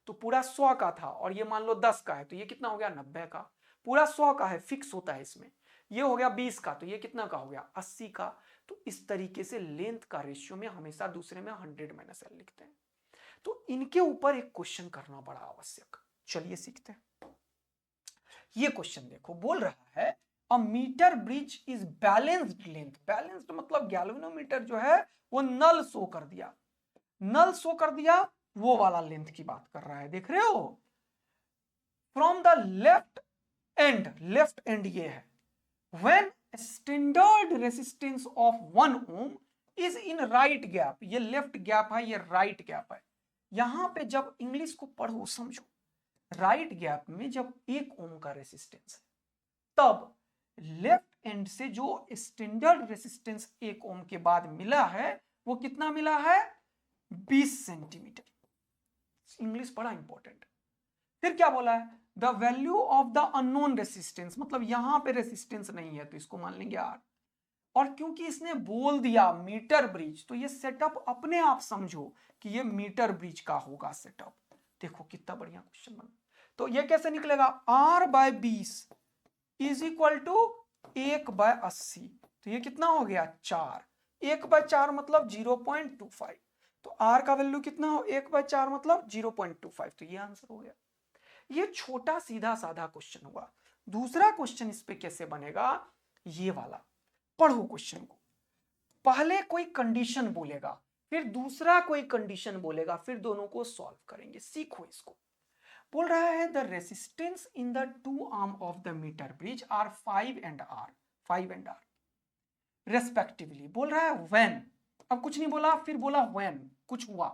तो पूरा 100 का था और ये मान लो 10 का है, तो ये कितना हो गया 90 का। पूरा 100 का है, फिक्स होता है इसमें, ये हो गया 20 का, तो ये कितना का हो गया 80 का। तो इस तरीके से लेंथ का रेशियो में हमेशा दूसरे में 100 माइनस L लिखते हैं। तो इनके ऊपर एक क्वेश्चन करना बड़ा आवश्यक। चलिए सीखते हैं। ये क्वेश्चन देखो, बोल रहा है a metre bridge is balanced length. Balanced मतलब गैल्वेनोमीटर जो है वो नल शो कर दिया, नल शो कर दिया, वो वाला लेंथ की बात कर रहा है, देख रहे हो। फ्रॉम द लेफ्ट एंड ये है, when standard resistance of 1 ohm is in right gap. ये लेफ्ट गैप है, ये राइट गैप है। यहां पे जब इंग्लिश को पढ़ो समझो, राइट गैप में जब 1 ओम का रेसिस्टेंस है, तब लेफ्ट एंड से जो स्टैंडर्ड रेसिस्टेंस 1 ओम के बाद मिला है वो कितना मिला है, 20 सेंटीमीटर। इंग्लिश बड़ा इंपॉर्टेंट। फिर क्या बोला है, the value of the unknown resistance, मतलब यहां पे रेसिस्टेंस नहीं है तो इसको मान लेंगे R। और क्योंकि इसने बोल दिया मीटर ब्रिज, तो ये सेटअप अपने आप समझो कि ये मीटर ब्रिज का होगा सेटअप। देखो कितना बढ़िया क्वेश्चन बना। तो ये कैसे निकलेगा, R/20 इज इक्वल टू 1/80। तो ये कितना हो गया 4, 1/4 मतलब 0.25। तो R का वैल्यू कितना हो, 1/4 मतलब 0.25। तो ये आंसर हो गया। ये छोटा सीधा साधा क्वेश्चन हुआ। दूसरा क्वेश्चन इस पे कैसे बनेगा, ये वाला पढ़ो क्वेश्चन को। पहले कोई कंडीशन बोलेगा, फिर दूसरा कोई कंडीशन बोलेगा, फिर दोनों को सॉल्व करेंगे। सीखो इसको। बोल रहा है the resistance in the 2 arm of the metre bridge R 5 and R respectively. बोल रहा है व्हेन अब कुछ नहीं बोला, फिर बोला व्हेन, कुछ हुआ।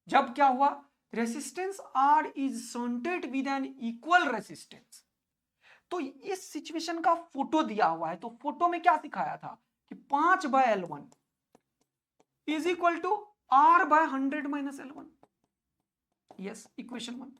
जब क्या हुआ, resistance R is shunted with an equal resistance. तो इस सिचुएशन का फोटो दिया हुआ है, तो फोटो में क्या सिखाया था कि 5/L1 is equal to R/100 - L1। Yes, equation 1।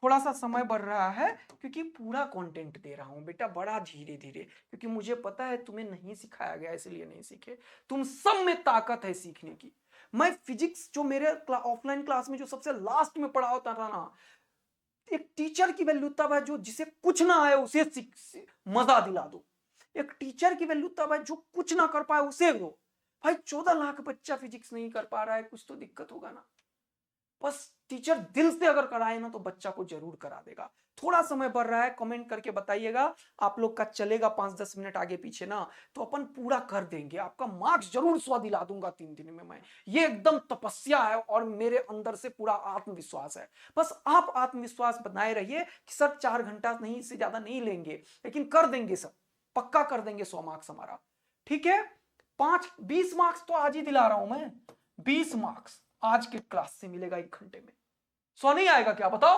थोड़ा सा समय बढ़ रहा है क्योंकि पूरा कंटेंट दे रहा हूं बेटा, बड़ा धीरे धीरे, क्योंकि मुझे पता है तुम्हें नहीं सिखाया गया, इसलिए नहीं सीखे। तुम सब में ताकत है सीखने की। मैं फिजिक्स जो मेरे ऑफलाइन क्लास में जो सबसे लास्ट में पढ़ा होता था ना, एक टीचर की वैल्यू तब है जो जिसे कुछ ना आए उसे मजा दिला दो। एक टीचर की वैल्यू तब है जो कुछ ना कर पाए उसे दो। भाई 14 लाख बच्चा फिजिक्स नहीं कर पा रहा है, कुछ तो दिक्कत होगा ना। बस टीचर दिल से अगर कराए ना तो बच्चा को जरूर करा देगा। थोड़ा समय बढ़ रहा है, कमेंट करके बताइएगा। आप लोग का चलेगा 5-10 मिनट आगे पीछे ना, तो अपन पूरा कर देंगे। आपका मार्क्स जरूर 100 दिला दूंगा 3 दिन में मैं। ये एकदम तपस्या है और मेरे अंदर से पूरा आत्मविश्वास है। बस आप आत्मविश्वास बनाए रहिए कि सर 4 घंटा नहीं, इससे ज्यादा नहीं लेंगे, लेकिन कर देंगे सर, पक्का कर देंगे 100 मार्क्स हमारा। ठीक है, 20 मार्क्स तो आज ही दिला रहा हूं मैं। 20 मार्क्स आज के क्लास से मिलेगा 1 घंटे में। 100 नहीं आएगा क्या बताओ?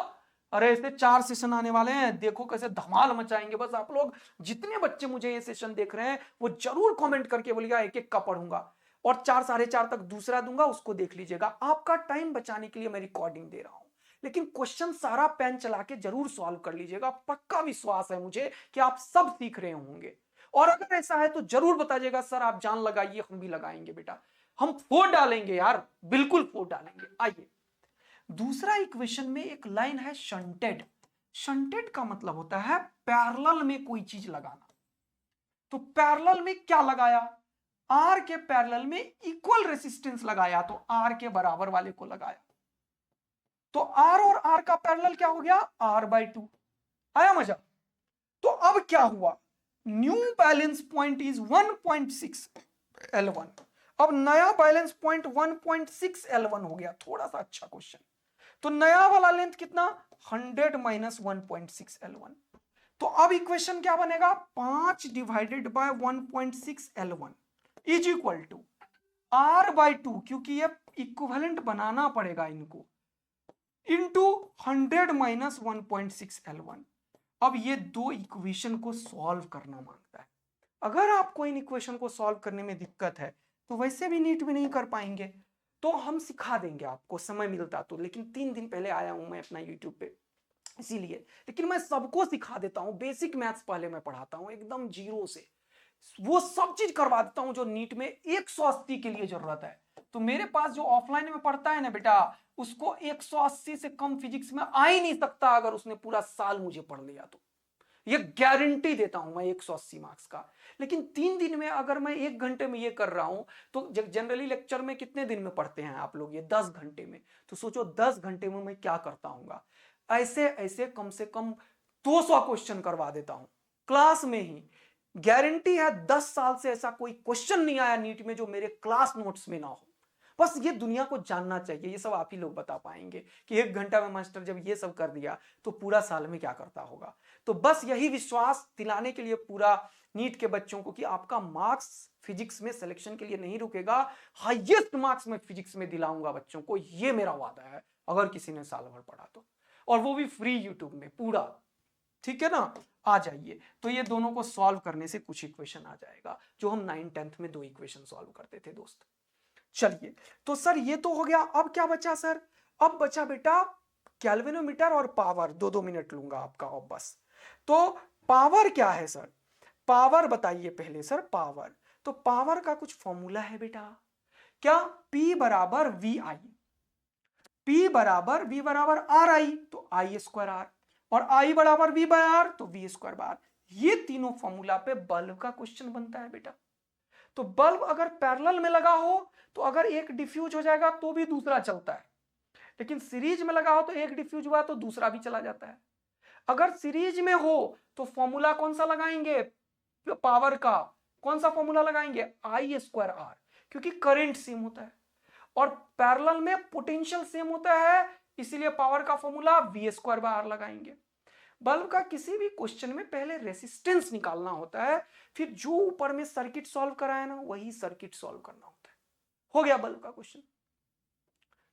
अरे ऐसे 4 सेशन आने वाले हैं, देखो कैसे धमाल मचाएंगे। बस आप लोग जितने बच्चे मुझे ये सेशन देख रहे हैं वो जरूर कमेंट करके बोलिएगा, एक एक का पढ़ूंगा, और 4-4:30 तक दूसरा दूंगा, उसको देख लीजिएगा। आपका टाइम बचाने के लिए मैं रिकॉर्डिंग दे रहा हूं, लेकिन क्वेश्चन सारा पेन चला के जरूर सॉल्व कर लीजिएगा। पक्का विश्वास है मुझे कि आप सब सीख रहे होंगे। और अगर ऐसा है तो जरूर बताइएगा, सर आप जान लगाइए, हम भी लगाएंगे बेटा, हम फोड़ डालेंगे यार, बिल्कुल फोड़ डालेंगे। आइए, दूसरा इक्वेशन में एक लाइन है शंटेड। शंटेड का मतलब होता है पैरेलल में कोई चीज लगाना। तो पैरेलल में क्या लगाया, आर के पैरेलल में इक्वल रेसिस्टेंस लगाया, तो आर के बराबर वाले को लगाया। तो आर और आर का पैरेलल क्या हो गया, R/2। आया मजा? तो अब क्या हुआ, new balance point is 1.6 L1। अब नया बैलेंस पॉइंट 1.6 L1 हो गया। थोड़ा सा अच्छा क्वेश्चन। तो नया वाला लेंथ कितना, 100 - 1.6 L1। तो अब इक्वेशन क्या बनेगा, 5 divided by 1.6 L1 is equal to R/2, क्योंकि ये इक्विवेलेंट बनाना पड़ेगा इनको, इंटू 100 - 1.6 L1। अब ये दो इक्वेशन को सॉल्व करना मांगता है। अगर आपको इन इक्वेशन को सॉल्व करने में दिक्कत है तो वैसे भी नीट में नहीं कर पाएंगे, तो हम सिखा देंगे आपको, समय मिलता तो। लेकिन 3 दिन पहले आया हूं मैं अपना यूट्यूब पे, इसीलिए। लेकिन मैं सबको सिखा देता हूं, बेसिक मैथ्स पहले मैं पढ़ाता हूं एकदम जीरो से, वो सब चीज करवा देता हूं जो नीट में 180 के लिए जरूरत है। तो मेरे पास जो ऑफलाइन में पढ़ता है ना बेटा, उसको 180 से कम फिजिक्स में आ ही नहीं सकता अगर उसने पूरा साल मुझे पढ़ लिया तो। ये गारंटी देता हूं मैं 180 मार्क्स का। लेकिन 3 दिन में अगर मैं 1 घंटे में ये कर रहा हूं, तो जनरली लेक्चर में कितने दिन में पढ़ते हैं आप लोग, ये 10 घंटे में। तो सोचो 10 घंटे में मैं क्या करता हूँ। ऐसे ऐसे कम से कम 200 क्वेश्चन करवा देता हूं क्लास में ही। गारंटी है 10 साल से ऐसा कोई क्वेश्चन नहीं आया नीट में जो मेरे क्लास नोट्स में ना हो। बस ये दुनिया को जानना चाहिए, ये सब आप ही लोग बता पाएंगे कि 1 घंटा में मास्टर जब ये सब कर दिया तो पूरा साल में क्या करता होगा। तो बस यही विश्वास दिलाने के लिए पूरा नीट के बच्चों को कि आपका मार्क्स फिजिक्स में सिलेक्शन के लिए नहीं रुकेगा, हाईएस्ट मार्क्स में फिजिक्स में दिलाऊंगा बच्चों को, ये मेरा वादा है अगर किसी ने साल भर पढ़ा तो, और वो भी फ्री यूट्यूब में पूरा। ठीक है ना, आ जाइए। तो ये दोनों को सॉल्व करने से कुछ इक्वेशन आ जाएगा, जो हम 9th-10th में 2 इक्वेशन सॉल्व करते थे दोस्त। चलिए, तो सर ये तो हो गया। अब क्या बचा सर, अब बचा बेटा कैल्विनोमीटर और पावर। 2-2 मिनट लूंगा आपका अब बस। तो पावर क्या है सर, पावर बताइए पहले सर। पावर, तो पावर का कुछ फॉर्मूला है बेटा, क्या, P बराबर VI, P बराबर V बराबर RI, तो I²R, और I बराबर V/R, तो V²R। ये तीनों फॉर्मूला पे बल्ब का क्वेश्चन बनता है बेटा। तो बल्ब अगर पैरेलल में लगा हो तो अगर एक डिफ्यूज हो जाएगा तो भी दूसरा चलता है, लेकिन सीरीज में लगा हो तो एक डिफ्यूज हुआ तो दूसरा भी चला जाता है। अगर सीरीज में हो तो फॉर्मूला कौन सा लगाएंगे, पावर का कौन सा फॉर्मूला लगाएंगे, I²R, क्योंकि करंट सेम होता है, और पैरेलल में पोटेंशियल सेम होता है, इसीलिए पावर का फॉर्मूला V²R लगाएंगे। बल्ब का किसी भी क्वेश्चन में पहले रेसिस्टेंस निकालना होता है, फिर जो ऊपर में सर्किट सॉल्व कराया ना वही सर्किट सॉल्व करना होता है। हो गया बल्ब का क्वेश्चन।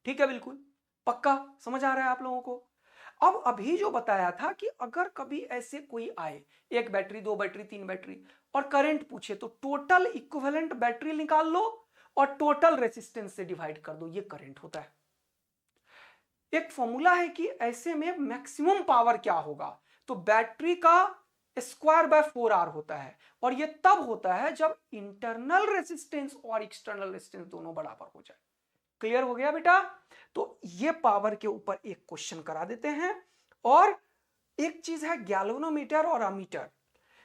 ठीक है, बिल्कुल पक्का समझ आ रहा है आप लोगों को। अब अभी जो बताया था कि अगर कभी ऐसे कोई आए, एक बैटरी, दो बैटरी, तीन बैटरी, और करंट पूछे, तो टोटल इक्विवेलेंट बैटरी निकाल लो और टोटल रेसिस्टेंस से डिवाइड कर दो, ये करंट होता है। एक फॉर्मूला है कि ऐसे में मैक्सिमम पावर क्या होगा, तो बैटरी का स्क्वायर बाय 4R होता है, और ये तब होता है जब इंटरनल रेसिस्टेंस और एक्सटर्नल रेसिस्टेंस दोनों बराबर हो जाए। क्लियर हो गया बेटा? तो ये पावर के ऊपर एक क्वेश्चन करा देते हैं। और एक चीज है गैल्वेनोमीटर और अमीटर।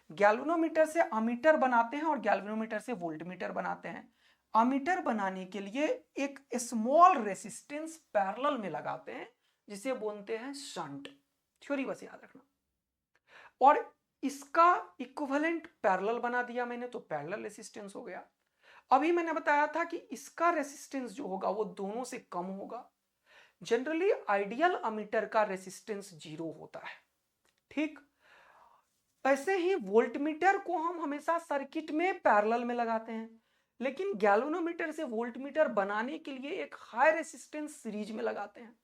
गैल्वेनोमीटर से अमीटर बनाते हैं और गैल्वेनोमीटर से वोल्टमीटर बनाते हैं। अमीटर बनाने के लिए एक स्मॉल रेसिस्टेंस पैरेलल में लगाते हैं, जिसे बोलते हैं शंट। थ्योरी बस याद रखना। और इसका इक्विवेलेंट पैरेलल बना दिया मैंने, तो पैरेलल रेसिस्टेंस हो गया। अभी मैंने बताया था कि इसका रेसिस्टेंस जो होगा वो दोनों से कम होगा। जनरली आइडियल अमीटर का रेसिस्टेंस 0 होता है। ठीक ऐसे ही वोल्टमीटर को हम हमेशा सर्किट में पैरेलल में लगाते हैं, लेकिन गैल्वेनोमीटर से वोल्टमीटर बनाने के लिए एक हाई रेसिस्टेंस सीरीज में लगाते हैं।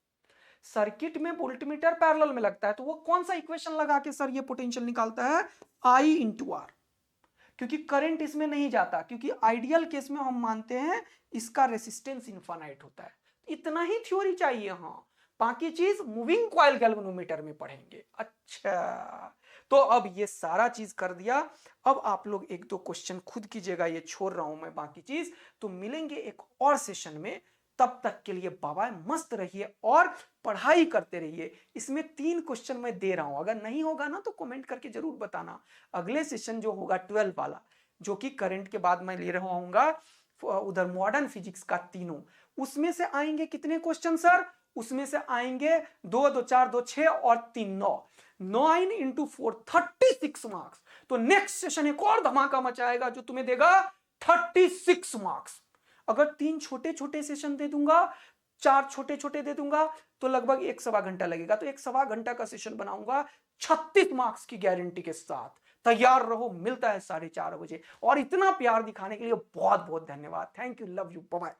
सर्किट में वोल्टमीटर पैरेलल में लगता है, तो वो कौन सा इक्वेशन लगा के सर ये पोटेंशियल निकालता है? I इंटू आर, क्योंकि करंट इसमें नहीं जाता, क्योंकि आइडियल केस में हम मानते हैं इसका रेसिस्टेंस इनफाइनाइट होता है। इतना ही थ्योरी चाहिए, हाँ बाकी चीज मूविंग कॉइल गैल्वेनोमीटर में पढ़ेंगे। अच्छा, तो अब ये सारा चीज कर दिया। अब आप लोग एक दो क्वेश्चन खुद कीजिएगा, ये छोड़ रहा हूं मैं बाकी चीज। तो मिलेंगे एक और सेशन में, तब तक के लिए बाय, मस्त रहिए और पढ़ाई करते रहिए। इसमें 3 क्वेश्चन मैं दे रहा हूं, अगर नहीं होगा ना तो कमेंट करके जरूर बताना। अगले सेशन जो होगा 12 वाला, जो कि करंट के बाद मैं ले रहा हूँगा उधर मॉडर्न फिजिक्स का तीनों, उसमें से आएंगे कितने क्वेश्चन सर? उसमें से आएंगे 2 2 4 2 6 और 3 9, 9 इंटू 4 36 मार्क्स। तो नेक्स्ट सेशन एक और धमाका मचाएगा जो तुम्हें देगा 36 मार्क्स। अगर 3 छोटे छोटे सेशन दे दूंगा, 4 छोटे छोटे दे दूंगा, तो लगभग 1 सवा घंटा लगेगा। तो 1 सवा घंटा का सेशन बनाऊंगा 36 मार्क्स की गारंटी के साथ। तैयार रहो, मिलता है 4:30 बजे। और इतना प्यार दिखाने के लिए बहुत बहुत धन्यवाद। Thank you, love you, bye bye.